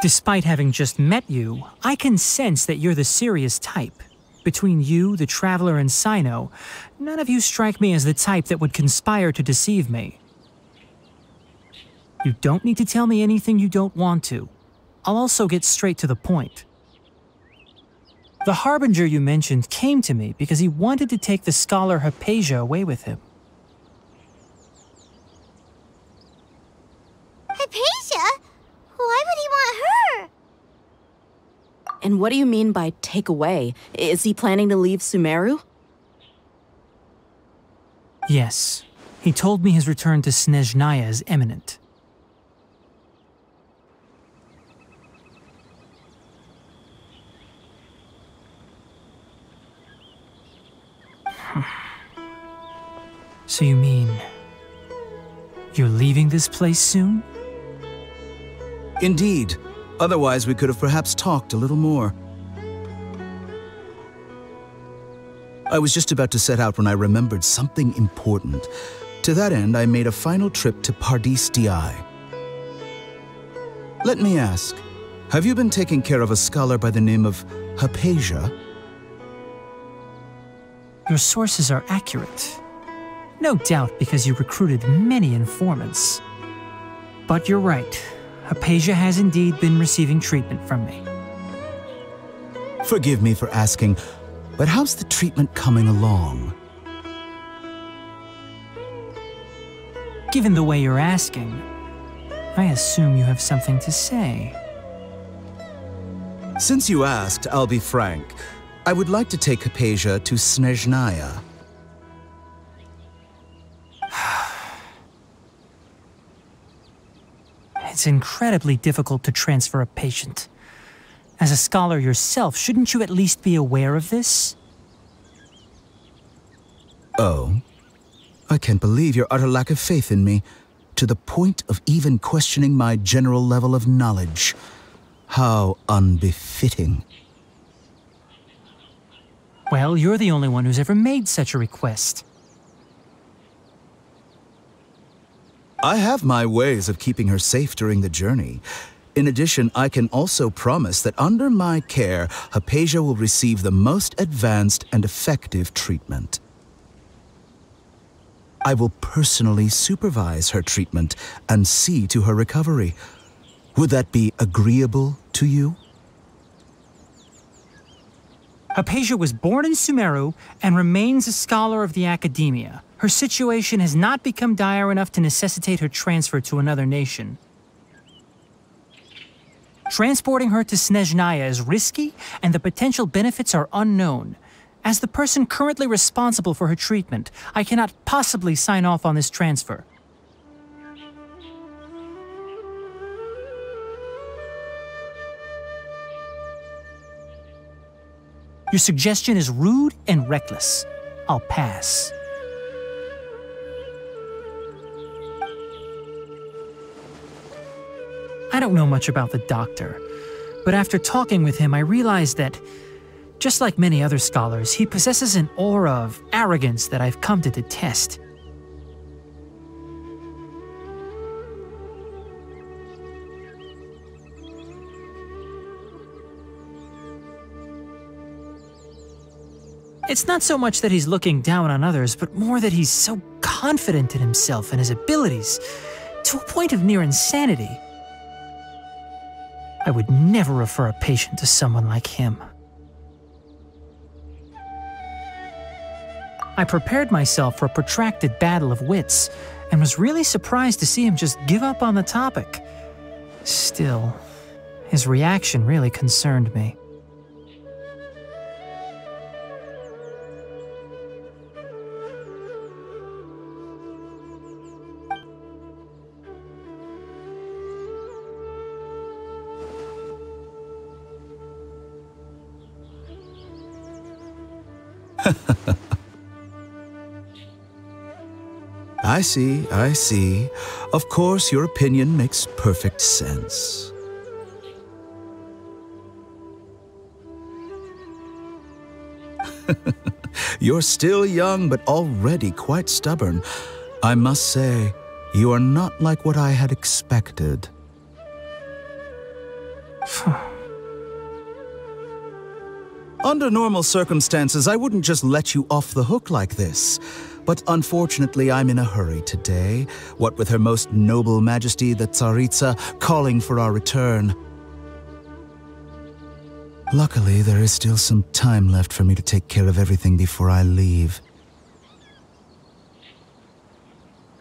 Despite having just met you, I can sense that you're the serious type. Between you, the Traveler, and Sino, none of you strike me as the type that would conspire to deceive me. You don't need to tell me anything you don't want to. I'll also get straight to the point. The Harbinger you mentioned came to me because he wanted to take the scholar Hypatia away with him. Hypatia? Why would he want her? And what do you mean by take away? Is he planning to leave Sumeru? Yes. He told me his return to Snezhnaya is imminent. So you mean you're leaving this place soon? Indeed. Otherwise, we could have perhaps talked a little more. I was just about to set out when I remembered something important. To that end, I made a final trip to Pardis DI. Let me ask, have you been taking care of a scholar by the name of Hypatia? Your sources are accurate. No doubt because you recruited many informants. But you're right. Hypatia has indeed been receiving treatment from me. Forgive me for asking, But how's the treatment coming along? Given the way you're asking, I assume you have something to say. Since you asked, I'll be frank. I would like to take Hypatia to Snezhnaya. It's incredibly difficult to transfer a patient. As a scholar yourself, shouldn't you at least be aware of this? Oh, I can't believe your utter lack of faith in me, to the point of even questioning my general level of knowledge. How unbefitting. Well, you're the only one who's ever made such a request. I have my ways of keeping her safe during the journey. In addition, I can also promise that under my care, Hypatia will receive the most advanced and effective treatment. I will personally supervise her treatment and see to her recovery. Would that be agreeable to you? Hypatia was born in Sumeru and remains a scholar of the Academia. Her situation has not become dire enough to necessitate her transfer to another nation. Transporting her to Snezhnaya is risky, and the potential benefits are unknown. As the person currently responsible for her treatment, I cannot possibly sign off on this transfer. Your suggestion is rude and reckless. I'll pass. I don't know much about the doctor, but after talking with him, I realized that, just like many other scholars, he possesses an aura of arrogance that I've come to detest. It's not so much that he's looking down on others, but more that he's so confident in himself and his abilities, to a point of near insanity. I would never refer a patient to someone like him. I prepared myself for a protracted battle of wits, and was really surprised to see him just give up on the topic. Still, his reaction really concerned me. I see. Of course, your opinion makes perfect sense. You're still young, but already quite stubborn. I must say, you are not like what I had expected. Under normal circumstances, I wouldn't just let you off the hook like this. But unfortunately, I'm in a hurry today, what with Her Most Noble Majesty the Tsaritsa calling for our return. Luckily, there is still some time left for me to take care of everything before I leave.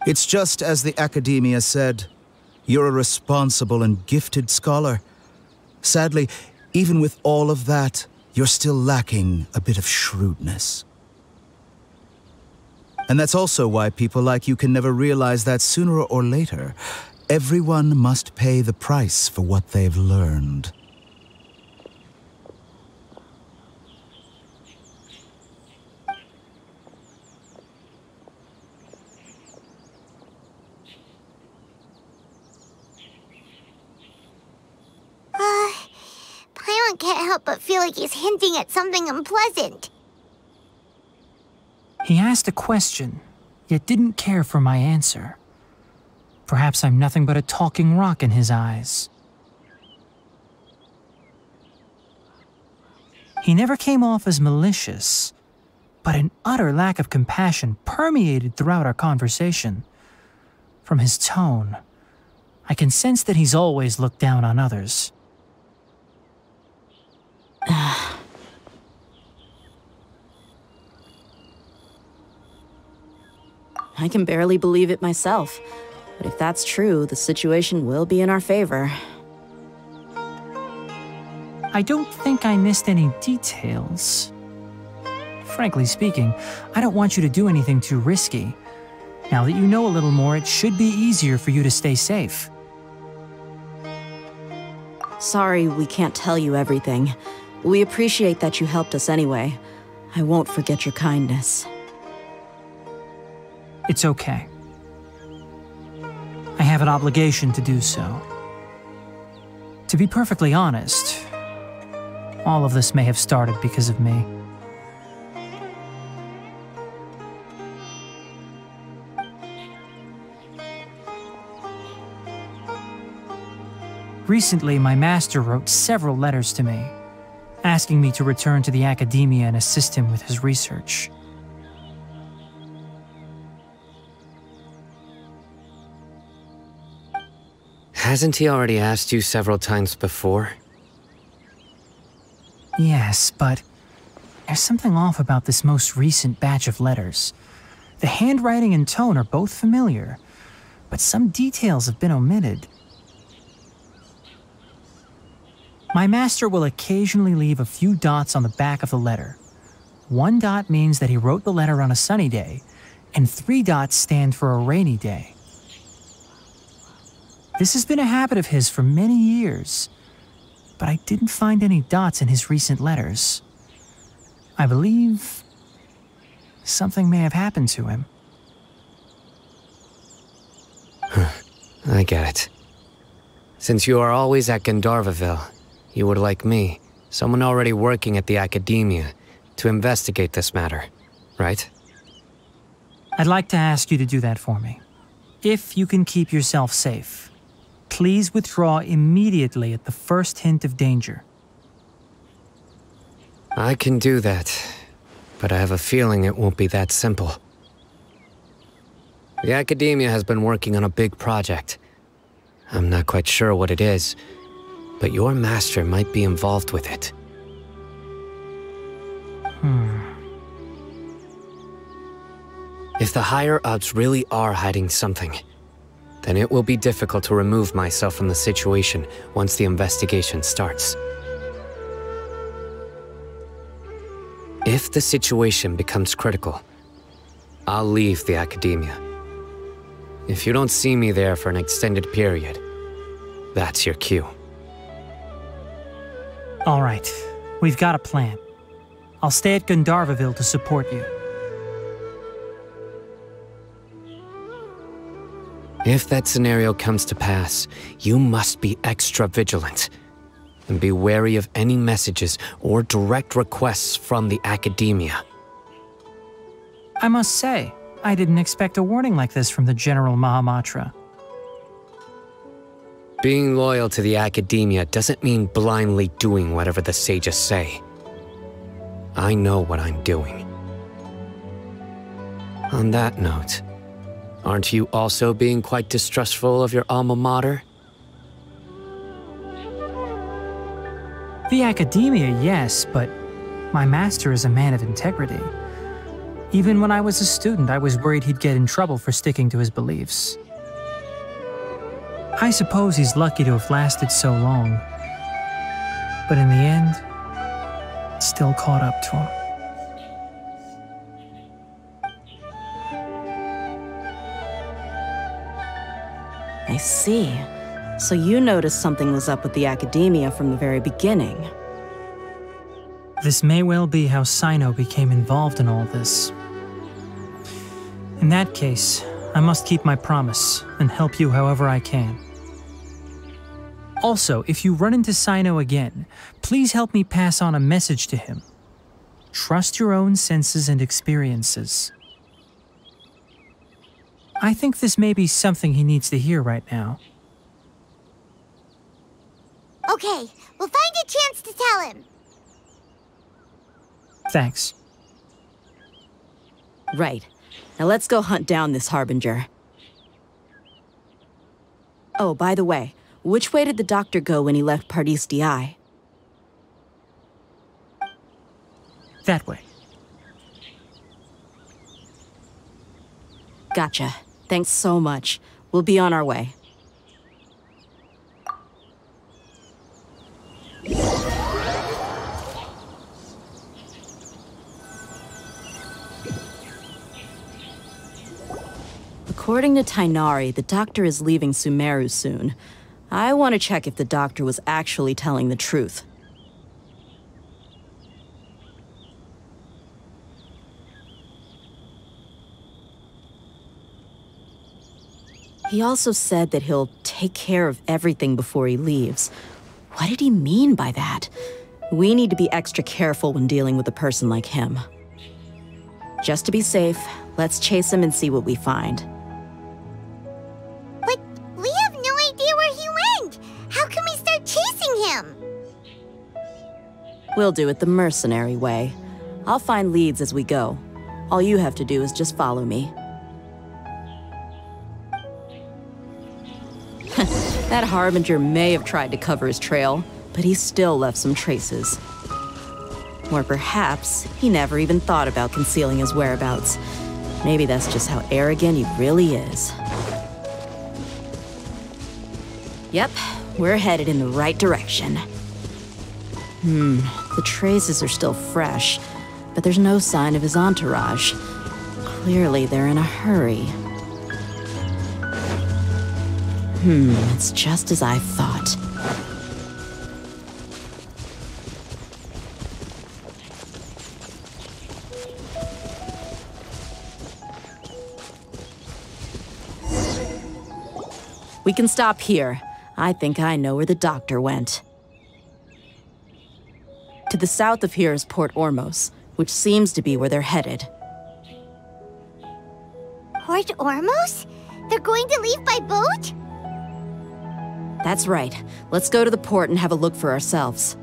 It's just as the Academia said, you're a responsible and gifted scholar. Sadly, even with all of that, you're still lacking a bit of shrewdness. And that's also why people like you can never realize that sooner or later, everyone must pay the price for what they've learned. Paimon can't help but feel like he's hinting at something unpleasant. He asked a question, yet didn't care for my answer. Perhaps I'm nothing but a talking rock in his eyes. He never came off as malicious, but an utter lack of compassion permeated throughout our conversation. From his tone, I can sense that he's always looked down on others. I can barely believe it myself. But if that's true, the situation will be in our favor. I don't think I missed any details. Frankly speaking, I don't want you to do anything too risky. Now that you know a little more, it should be easier for you to stay safe. Sorry we can't tell you everything. We appreciate that you helped us anyway. I won't forget your kindness. It's okay. I have an obligation to do so. To be perfectly honest, all of this may have started because of me. Recently, my master wrote several letters to me, asking me to return to the academia and assist him with his research. Hasn't he already asked you several times before? Yes, but there's something off about this most recent batch of letters. The handwriting and tone are both familiar, but some details have been omitted. My master will occasionally leave a few dots on the back of the letter. 1 dot means that he wrote the letter on a sunny day, and 3 dots stand for a rainy day. This has been a habit of his for many years, but I didn't find any dots in his recent letters. I believe something may have happened to him. I get it. Since you are always at Gandharvaville, you would like me, someone already working at the academia, to investigate this matter, right? I'd like to ask you to do that for me. If you can keep yourself safe, please withdraw immediately at the first hint of danger. I can do that, but I have a feeling it won't be that simple. The academia has been working on a big project. I'm not quite sure what it is, but your master might be involved with it. If the higher-ups really are hiding something, then it will be difficult to remove myself from the situation once the investigation starts. If the situation becomes critical, I'll leave the academia. If you don't see me there for an extended period, that's your cue. All right, we've got a plan. I'll stay at Gandharvaville to support you. If that scenario comes to pass, you must be extra vigilant. And be wary of any messages or direct requests from the academia. I must say, I didn't expect a warning like this from the General Mahamatra. Being loyal to the academia doesn't mean blindly doing whatever the sages say. I know what I'm doing. On that note, aren't you also being quite distrustful of your alma mater? The academia, yes, but my master is a man of integrity. Even when I was a student, I was worried he'd get in trouble for sticking to his beliefs. I suppose he's lucky to have lasted so long. But in the end, it still caught up to him. I see. So you noticed something was up with the academia from the very beginning. This may well be how Sino became involved in all this. In that case, I must keep my promise and help you however I can. Also, if you run into Sino again, please help me pass on a message to him. Trust your own senses and experiences. I think this may be something he needs to hear right now. Okay, we'll find a chance to tell him. Thanks. Right. Now let's go hunt down this Harbinger. Oh, by the way, which way did the doctor go when he left Pardis Di? That way. Gotcha. Thanks so much. We'll be on our way. According to Tainari, the doctor is leaving Sumeru soon. I want to check if the doctor was actually telling the truth. He also said that he'll take care of everything before he leaves. What did he mean by that? We need to be extra careful when dealing with a person like him. Just to be safe, let's chase him and see what we find. But we have no idea where he went! How can we start chasing him? We'll do it the mercenary way. I'll find leads as we go. All you have to do is just follow me. That Harbinger may have tried to cover his trail, but he still left some traces. Or perhaps he never even thought about concealing his whereabouts. Maybe that's just how arrogant he really is. Yep, we're headed in the right direction. The traces are still fresh, but there's no sign of his entourage. Clearly they're in a hurry. It's just as I thought. We can stop here. I think I know where the doctor went. To the south of here is Port Ormos, which seems to be where they're headed. Port Ormos? They're going to leave by boat? That's right. Let's go to the port and have a look for ourselves.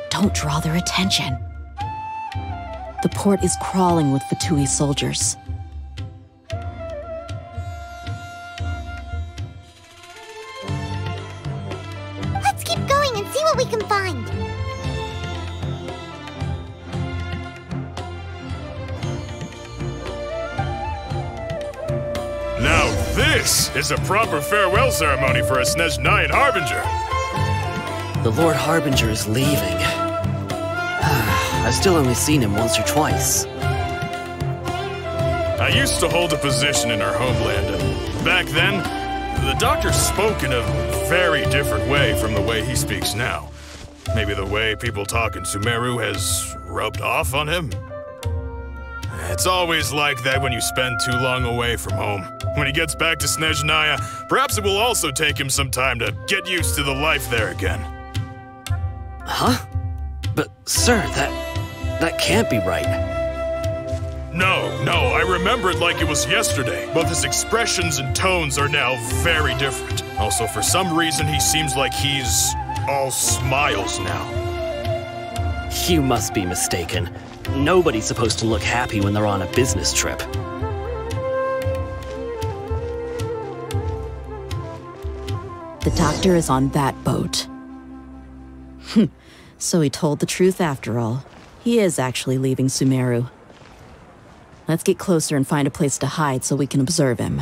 Don't draw their attention. The port is crawling with Fatui soldiers. Let's keep going and see what we can find. Now this is a proper farewell ceremony for a Snezhnayan Harbinger. The Lord Harbinger is leaving. I've still only seen him once or twice. I used to hold a position in our homeland, and back then, the doctor spoke in a very different way from the way he speaks now. Maybe the way people talk in Sumeru has rubbed off on him? It's always like that when you spend too long away from home. When he gets back to Snezhnaya, perhaps it will also take him some time to get used to the life there again. Huh? But, sir, that can't be right. No, I remember it like it was yesterday. Both his expressions and tones are now very different. Also, for some reason, he seems like he's all smiles now. You must be mistaken. Nobody's supposed to look happy when they're on a business trip. The doctor is on that boat. So he told the truth after all. He is actually leaving Sumeru. Let's get closer and find a place to hide so we can observe him.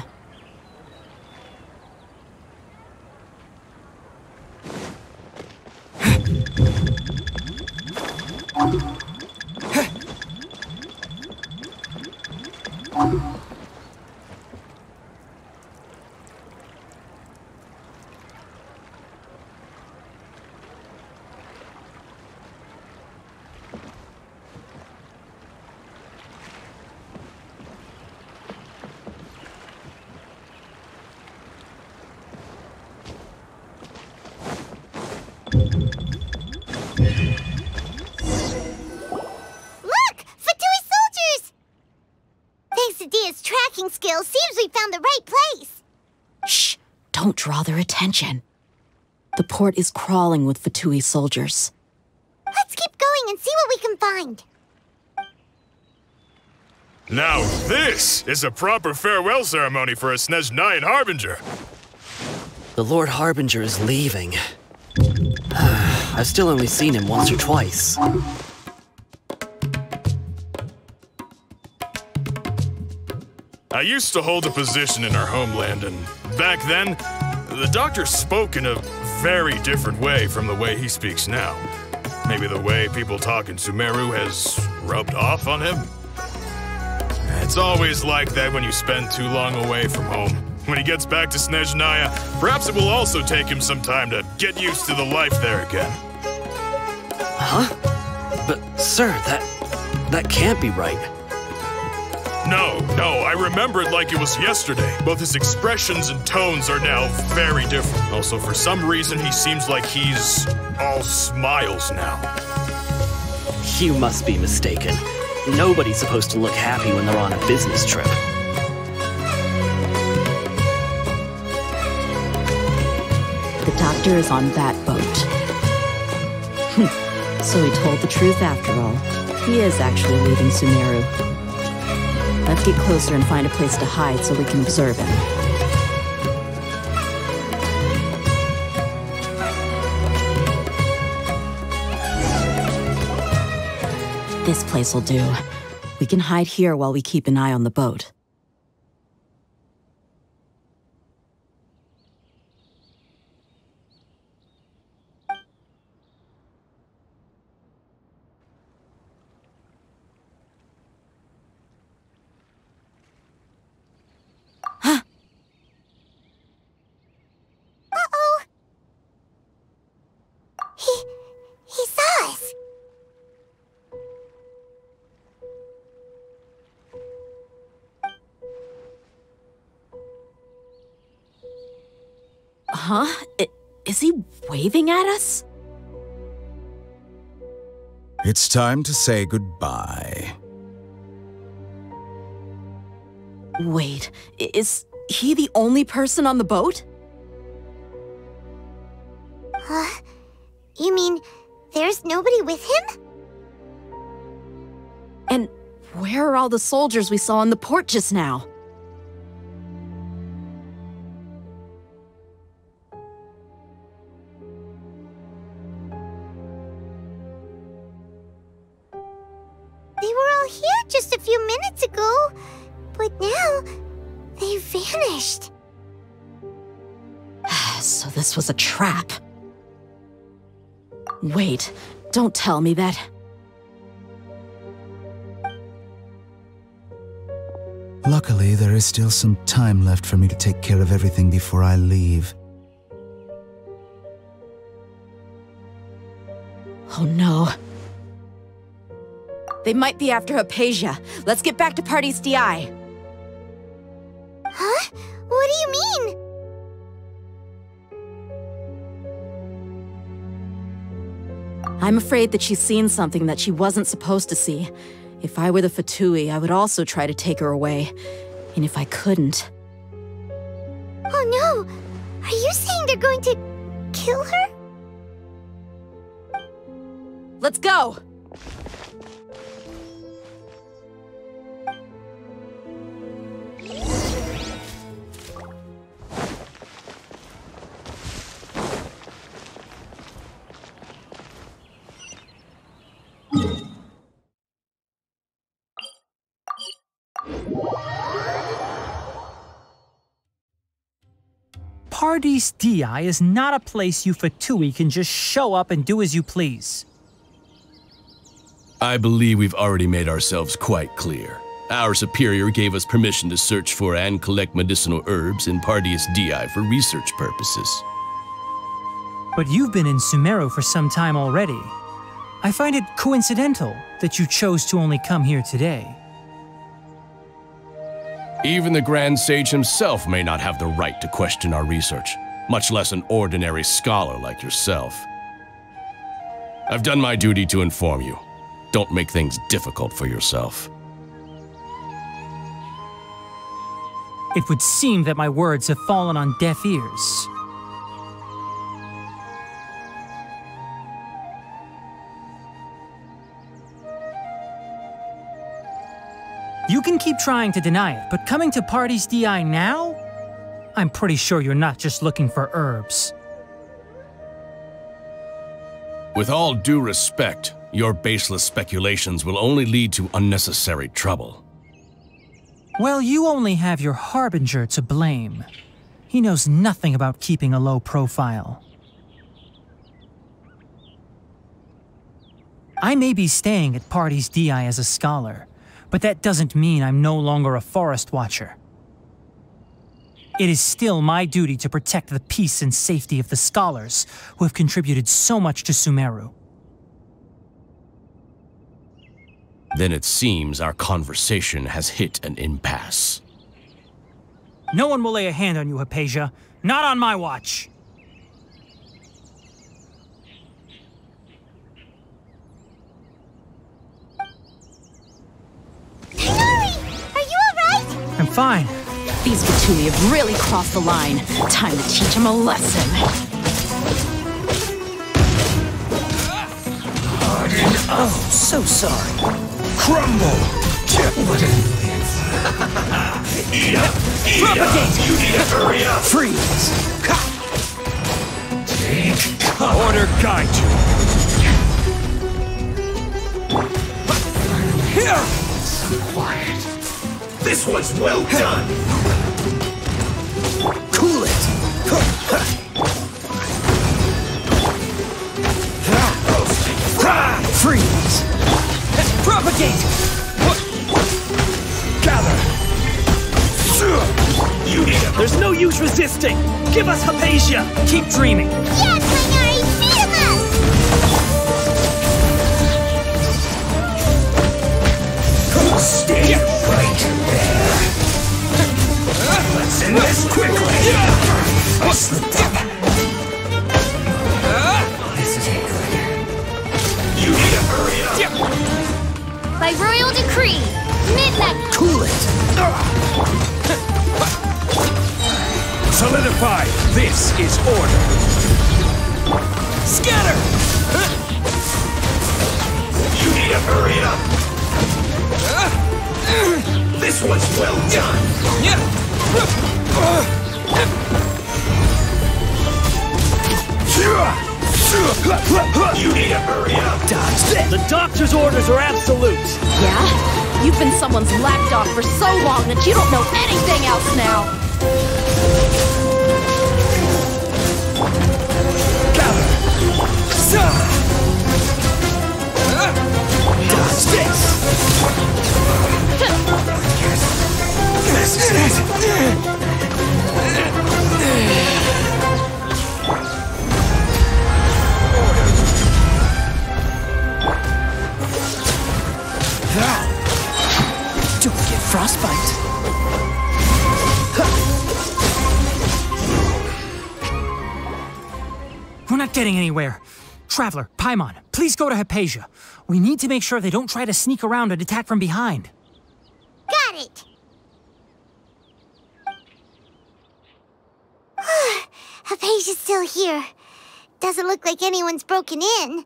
cooking skills, seems we found the right place. Shh! Don't draw their attention. The port is crawling with Fatui soldiers. Let's keep going and see what we can find. Now this is a proper farewell ceremony for a Snezhnayan Harbinger. The Lord Harbinger is leaving. I've still only seen him once or twice. I used to hold a position in our homeland, and back then, the doctor spoke in a very different way from the way he speaks now. Maybe the way people talk in Sumeru has rubbed off on him? It's always like that when you spend too long away from home. When he gets back to Snezhnaya, perhaps it will also take him some time to get used to the life there again. Huh? But, sir, that can't be right. No, I remember it like it was yesterday. Both his expressions and tones are now very different. Also, for some reason, he seems like he's all smiles now. You must be mistaken. Nobody's supposed to look happy when they're on a business trip. The doctor is on that boat. So he told the truth after all. He is actually leaving Sumeru. Let's get closer and find a place to hide so we can observe him. This place will do. We can hide here while we keep an eye on the boat. He saw us. Huh? Is he waving at us? It's time to say goodbye. Wait, is he the only person on the boat? You mean there's nobody with him? And where are all the soldiers we saw in the port just now? They were all here just a few minutes ago, but now they vanished. So this was a trap. Wait, don't tell me that. Luckily, there is still some time left for me to take care of everything before I leave. Oh no. They might be after Hypatia. Let's get back to Party's DI. Huh? What do you mean? I'm afraid that she's seen something that she wasn't supposed to see. If I were the Fatui, I would also try to take her away. And if I couldn't... Oh no! Are you saying they're going to kill her? Let's go! Party's DI is not a place you Fatui can just show up and do as you please. I believe we've already made ourselves quite clear. Our superior gave us permission to search for and collect medicinal herbs in Party's DI for research purposes. But you've been in Sumeru for some time already. I find it coincidental that you chose to only come here today. Even the Grand Sage himself may not have the right to question our research, much less an ordinary scholar like yourself. I've done my duty to inform you. Don't make things difficult for yourself. It would seem that my words have fallen on deaf ears. You can keep trying to deny it, but coming to Party's DI now? I'm pretty sure you're not just looking for herbs. With all due respect, your baseless speculations will only lead to unnecessary trouble. Well, you only have your Harbinger to blame. He knows nothing about keeping a low profile. I may be staying at Party's DI as a scholar, but that doesn't mean I'm no longer a forest watcher. It is still my duty to protect the peace and safety of the scholars who have contributed so much to Sumeru. Then it seems our conversation has hit an impasse. No one will lay a hand on you, Hypatia. Not on my watch. Are you alright? I'm fine. These Fatui have really crossed the line. Time to teach them a lesson. Pardon? Oh, so sorry. Crumble! What a Eat up! Propagate! You need to hurry up! Freeze! Take cover! Order guide you! Here! So quiet. This was well done! Cool it! Freeze! Propagate! Gather! There's no use resisting! Give us Hypatia! Keep dreaming! Yes, Minari! Beat him up! Stay right there! Let's end this quickly! I slipped up! This isn't good. You need to hurry up! By royal decree, midnight! Cool it! Solidify! This is order! Scatter! You need to hurry up! This was well done! You need to hurry up! Dodge this! The doctor's orders are absolute! Yeah? You've been someone's lapdog for so long that you don't know anything else now! Dodge this! This is it! Don't get frostbite! We're not getting anywhere. Traveler, Paimon, please go to Hypatia. We need to make sure they don't try to sneak around and attack from behind. Got it! Hypatia's still here. Doesn't look like anyone's broken in.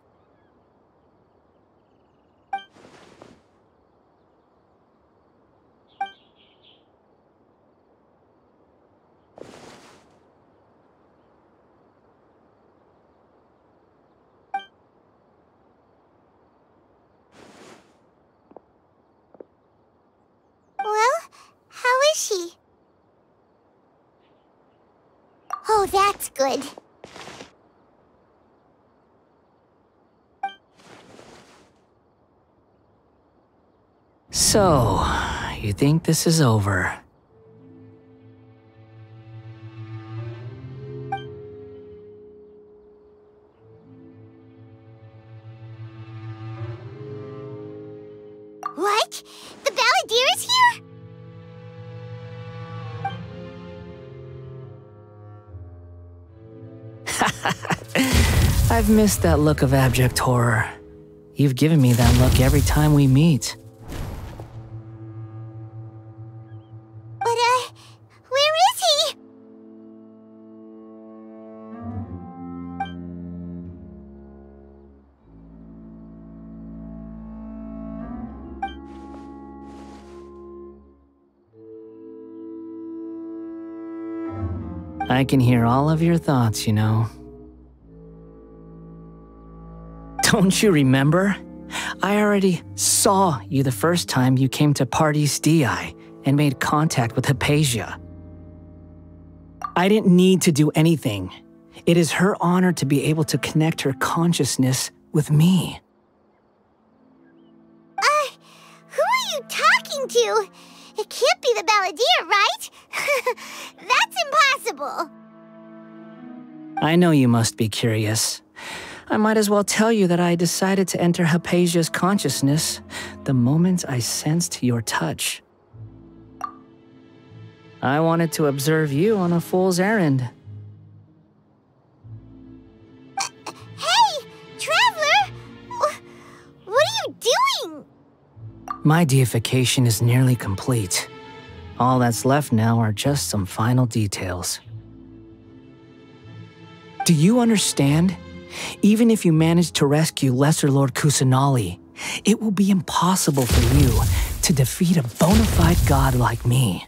Well, how is she? Oh, that's good. So, you think this is over? What? The Balladeer is here? I've missed that look of abject horror. You've given me that look every time we meet. But, I can hear all of your thoughts, you know. Don't you remember? I already saw you the first time you came to Parties DI and made contact with Hypatia. I didn't need to do anything. It is her honor to be able to connect her consciousness with me. Who are you talking to? It can't be the Balladeer, right? That's impossible. I know you must be curious. I might as well tell you that I decided to enter Hypatia's consciousness the moment I sensed your touch. I wanted to observe you on a fool's errand. Hey, Traveler! What are you doing? My deification is nearly complete. All that's left now are just some final details. Do you understand? Even if you manage to rescue Lesser Lord Kusanali, it will be impossible for you to defeat a bona fide god like me.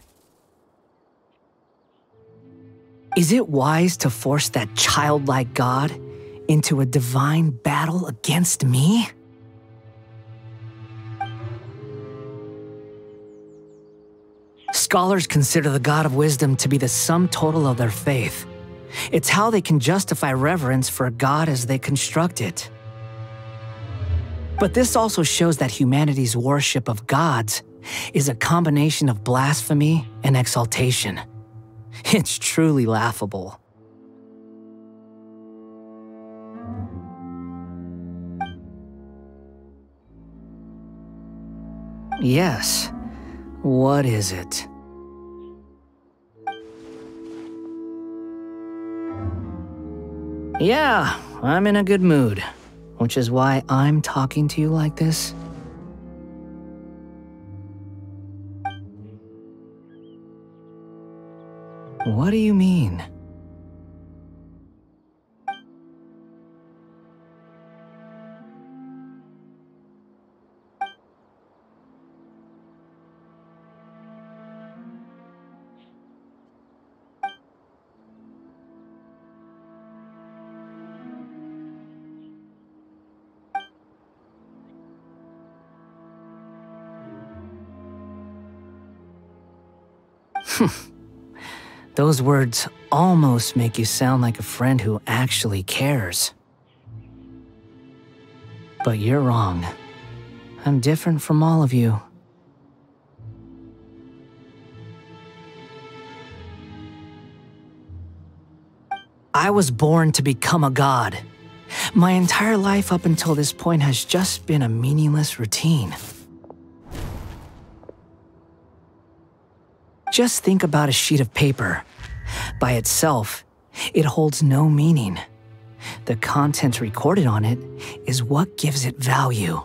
Is it wise to force that childlike god into a divine battle against me? Scholars consider the God of Wisdom to be the sum total of their faith. It's how they can justify reverence for a god as they construct it. But this also shows that humanity's worship of gods is a combination of blasphemy and exaltation. It's truly laughable. Yes. What is it? Yeah, I'm in a good mood, which is why I'm talking to you like this. What do you mean? Those words almost make you sound like a friend who actually cares. But you're wrong. I'm different from all of you. I was born to become a god. My entire life up until this point has just been a meaningless routine. Just think about a sheet of paper. By itself, it holds no meaning. The content recorded on it is what gives it value.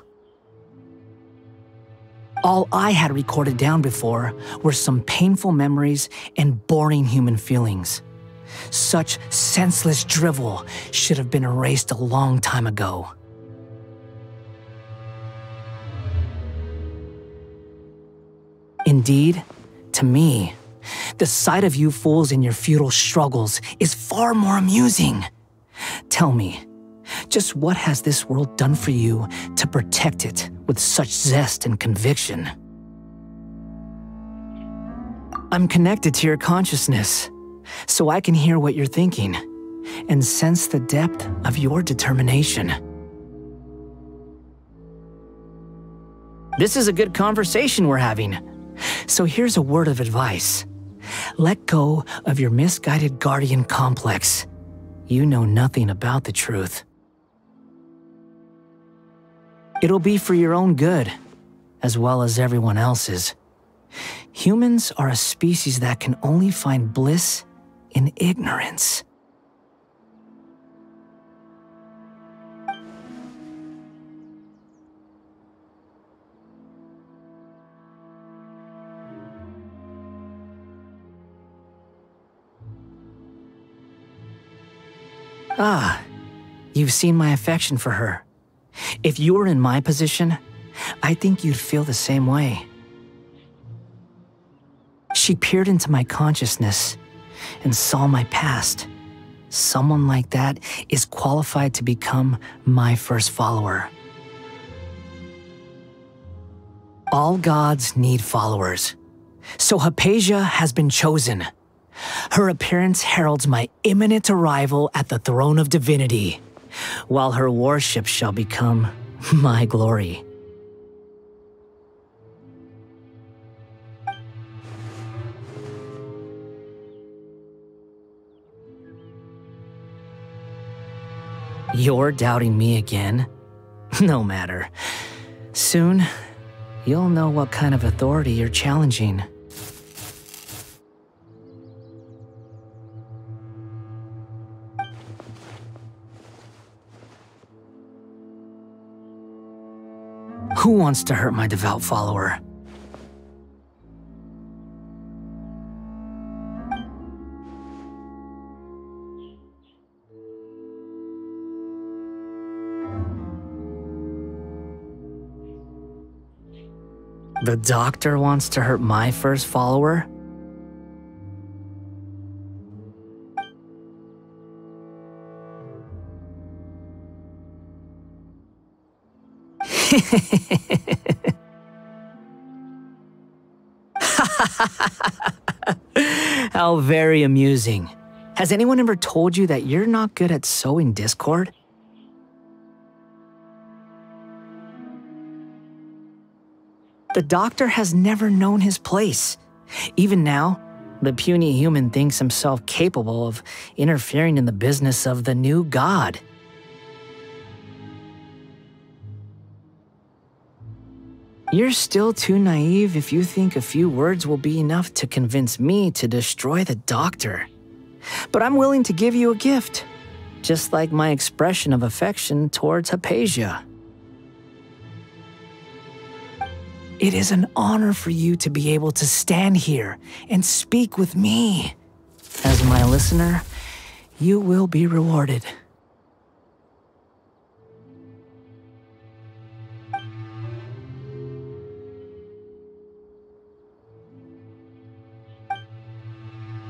All I had recorded down before were some painful memories and boring human feelings. Such senseless drivel should have been erased a long time ago. Indeed, to me, the sight of you fools in your futile struggles is far more amusing. Tell me, just what has this world done for you to protect it with such zest and conviction? I'm connected to your consciousness, so I can hear what you're thinking and sense the depth of your determination. This is a good conversation we're having. So here's a word of advice. Let go of your misguided guardian complex. You know nothing about the truth. It'll be for your own good, as well as everyone else's. Humans are a species that can only find bliss in ignorance. Ah, you've seen my affection for her. If you were in my position, I think you'd feel the same way. She peered into my consciousness, and saw my past. Someone like that is qualified to become my first follower. All gods need followers. So Hypatia has been chosen. Her appearance heralds my imminent arrival at the throne of divinity, while her worship shall become my glory. You're doubting me again? No matter. Soon, you'll know what kind of authority you're challenging. Who wants to hurt my devout follower? The doctor wants to hurt my first follower? How very amusing. Has anyone ever told you that you're not good at sowing discord? The doctor has never known his place. Even now, the puny human thinks himself capable of interfering in the business of the new god. You're still too naive if you think a few words will be enough to convince me to destroy the doctor. But I'm willing to give you a gift, just like my expression of affection towards Hypatia. It is an honor for you to be able to stand here and speak with me. As my listener, you will be rewarded.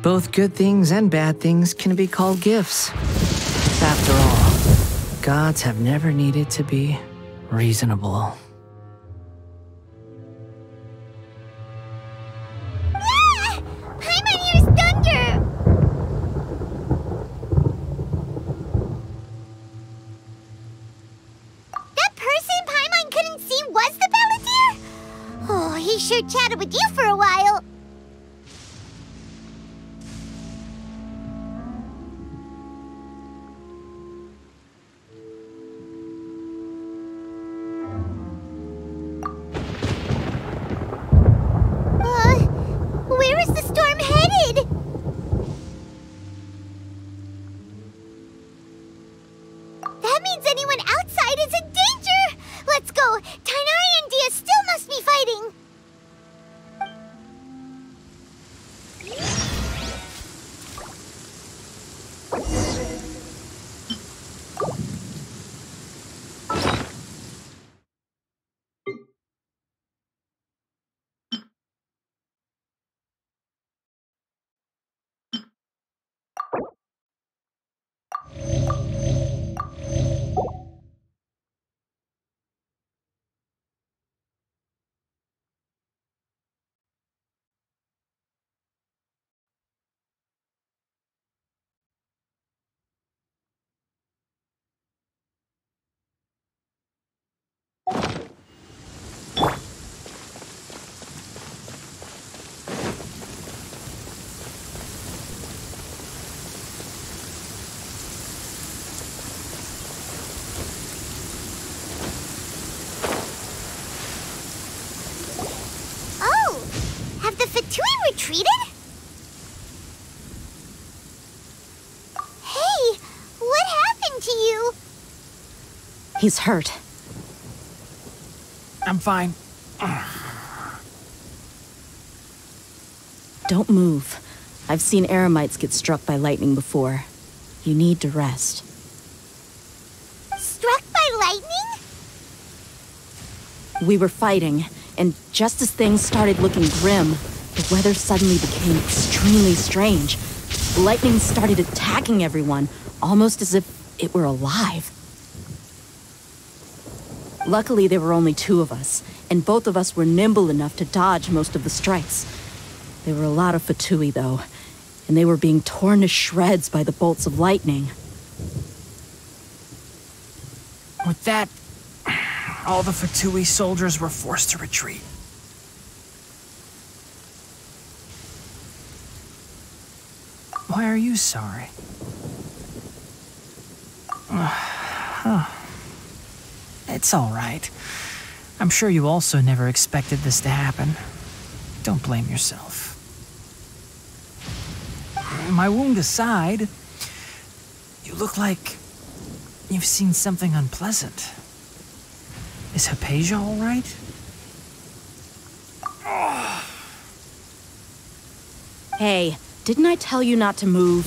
Both good things and bad things can be called gifts. After all, gods have never needed to be reasonable. Sure chatted with you for a while. Where is the storm headed? That means anyone outside is in danger! Let's go! Tainari and Dia still must be fighting! Retreated? Hey, what happened to you? He's hurt. I'm fine. Don't move. I've seen eremites get struck by lightning before. You need to rest. Struck by lightning? We were fighting, and just as things started looking grim, the weather suddenly became extremely strange. Lightning started attacking everyone, almost as if it were alive. Luckily, there were only 2 of us, and both of us were nimble enough to dodge most of the strikes. There were a lot of Fatui, though, and they were being torn to shreds by the bolts of lightning. With that, all the Fatui soldiers were forced to retreat. Why are you sorry? It's all right. I'm sure you also never expected this to happen. Don't blame yourself. My wound aside, you look like you've seen something unpleasant. Is Hypatia all right? Hey, didn't I tell you not to move?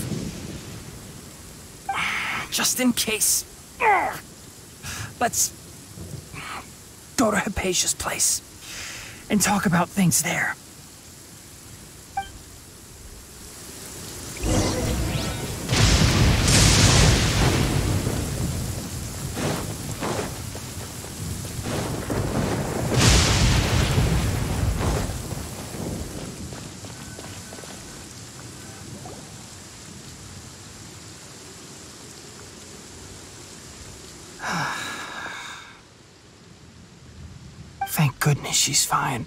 Just in case. Let's go to Hypatia's place and talk about things there. Thank goodness she's fine.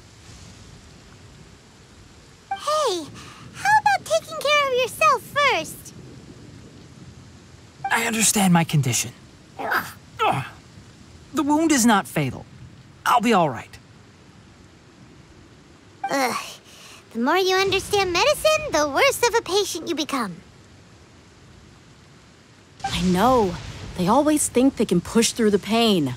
Hey, how about taking care of yourself first? I understand my condition. The wound is not fatal. I'll be all right. Ugh. The more you understand medicine, the worse of a patient you become. I know. They always think they can push through the pain.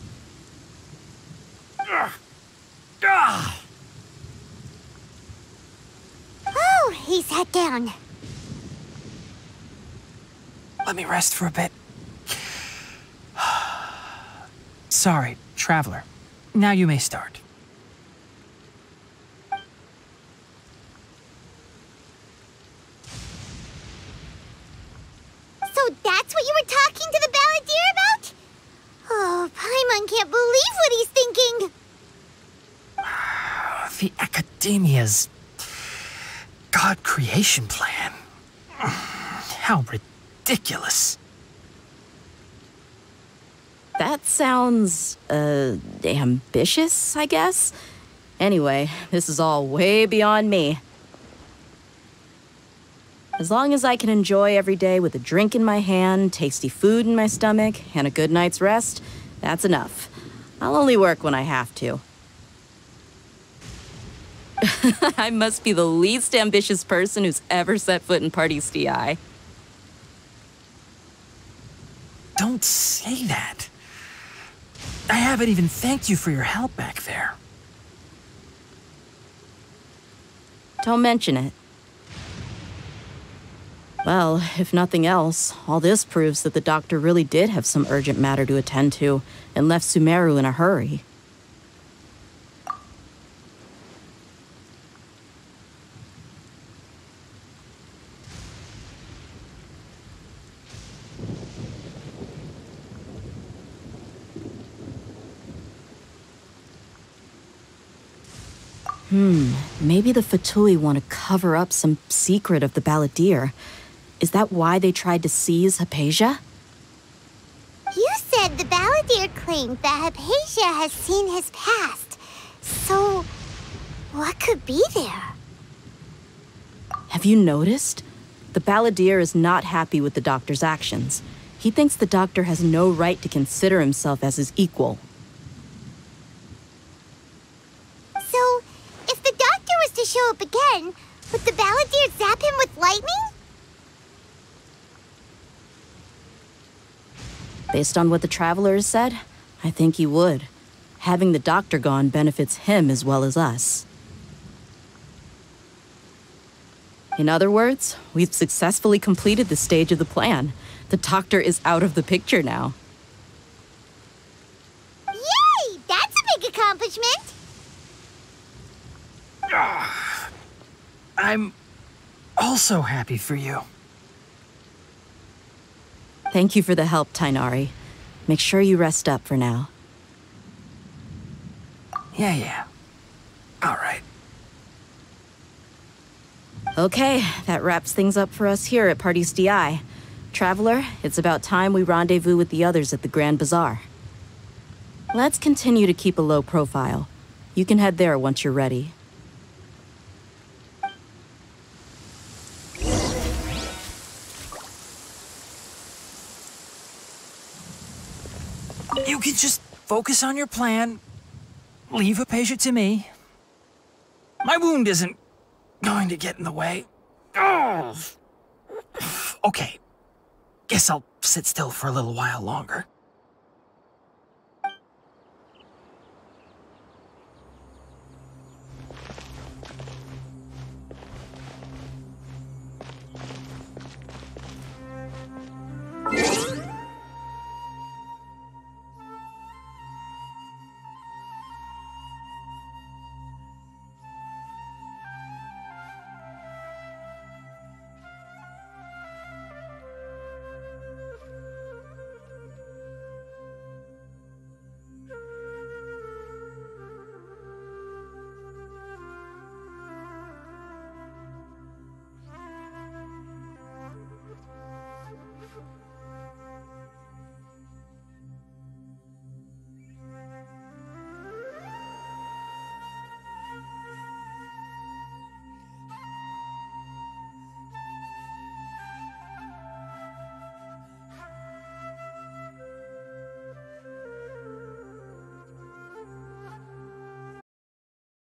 Oh, he sat down. Let me rest for a bit. Sorry, traveler. Now you may start. So that's what you were talking to the balladeer about? Oh, Paimon can't believe what he's thinking. The Academia's God creation plan. How ridiculous. That sounds, ambitious, I guess? Anyway, this is all way beyond me. As long as I can enjoy every day with a drink in my hand, tasty food in my stomach, and a good night's rest, that's enough. I'll only work when I have to. I must be the least ambitious person who's ever set foot in Party's DI. Don't say that. I haven't even thanked you for your help back there. Don't mention it. Well, if nothing else, all this proves that the doctor really did have some urgent matter to attend to and left Sumeru in a hurry. Maybe the Fatui want to cover up some secret of the balladeer. Is that why they tried to seize Hypatia? You said the balladeer claimed that Hypatia has seen his past. So, what could be there? Have you noticed? The balladeer is not happy with the doctor's actions. He thinks the doctor has no right to consider himself as his equal. So, if the doctor was to show up again, would the balladeer zap him with lightning? Based on what the traveler has said, I think he would. Having the doctor gone benefits him as well as us. In other words, we've successfully completed this stage of the plan. The doctor is out of the picture now. Yay! That's a big accomplishment! I'm also happy for you. Thank you for the help, Tainari. Make sure you rest up for now. Yeah. All right. Okay, that wraps things up for us here at Party's DI. Traveler, it's about time we rendezvous with the others at the Grand Bazaar. Let's continue to keep a low profile. You can head there once you're ready. You can just focus on your plan. Leave Hypatia to me. My wound isn't going to get in the way. Oh. Okay. Guess I'll sit still for a little while longer.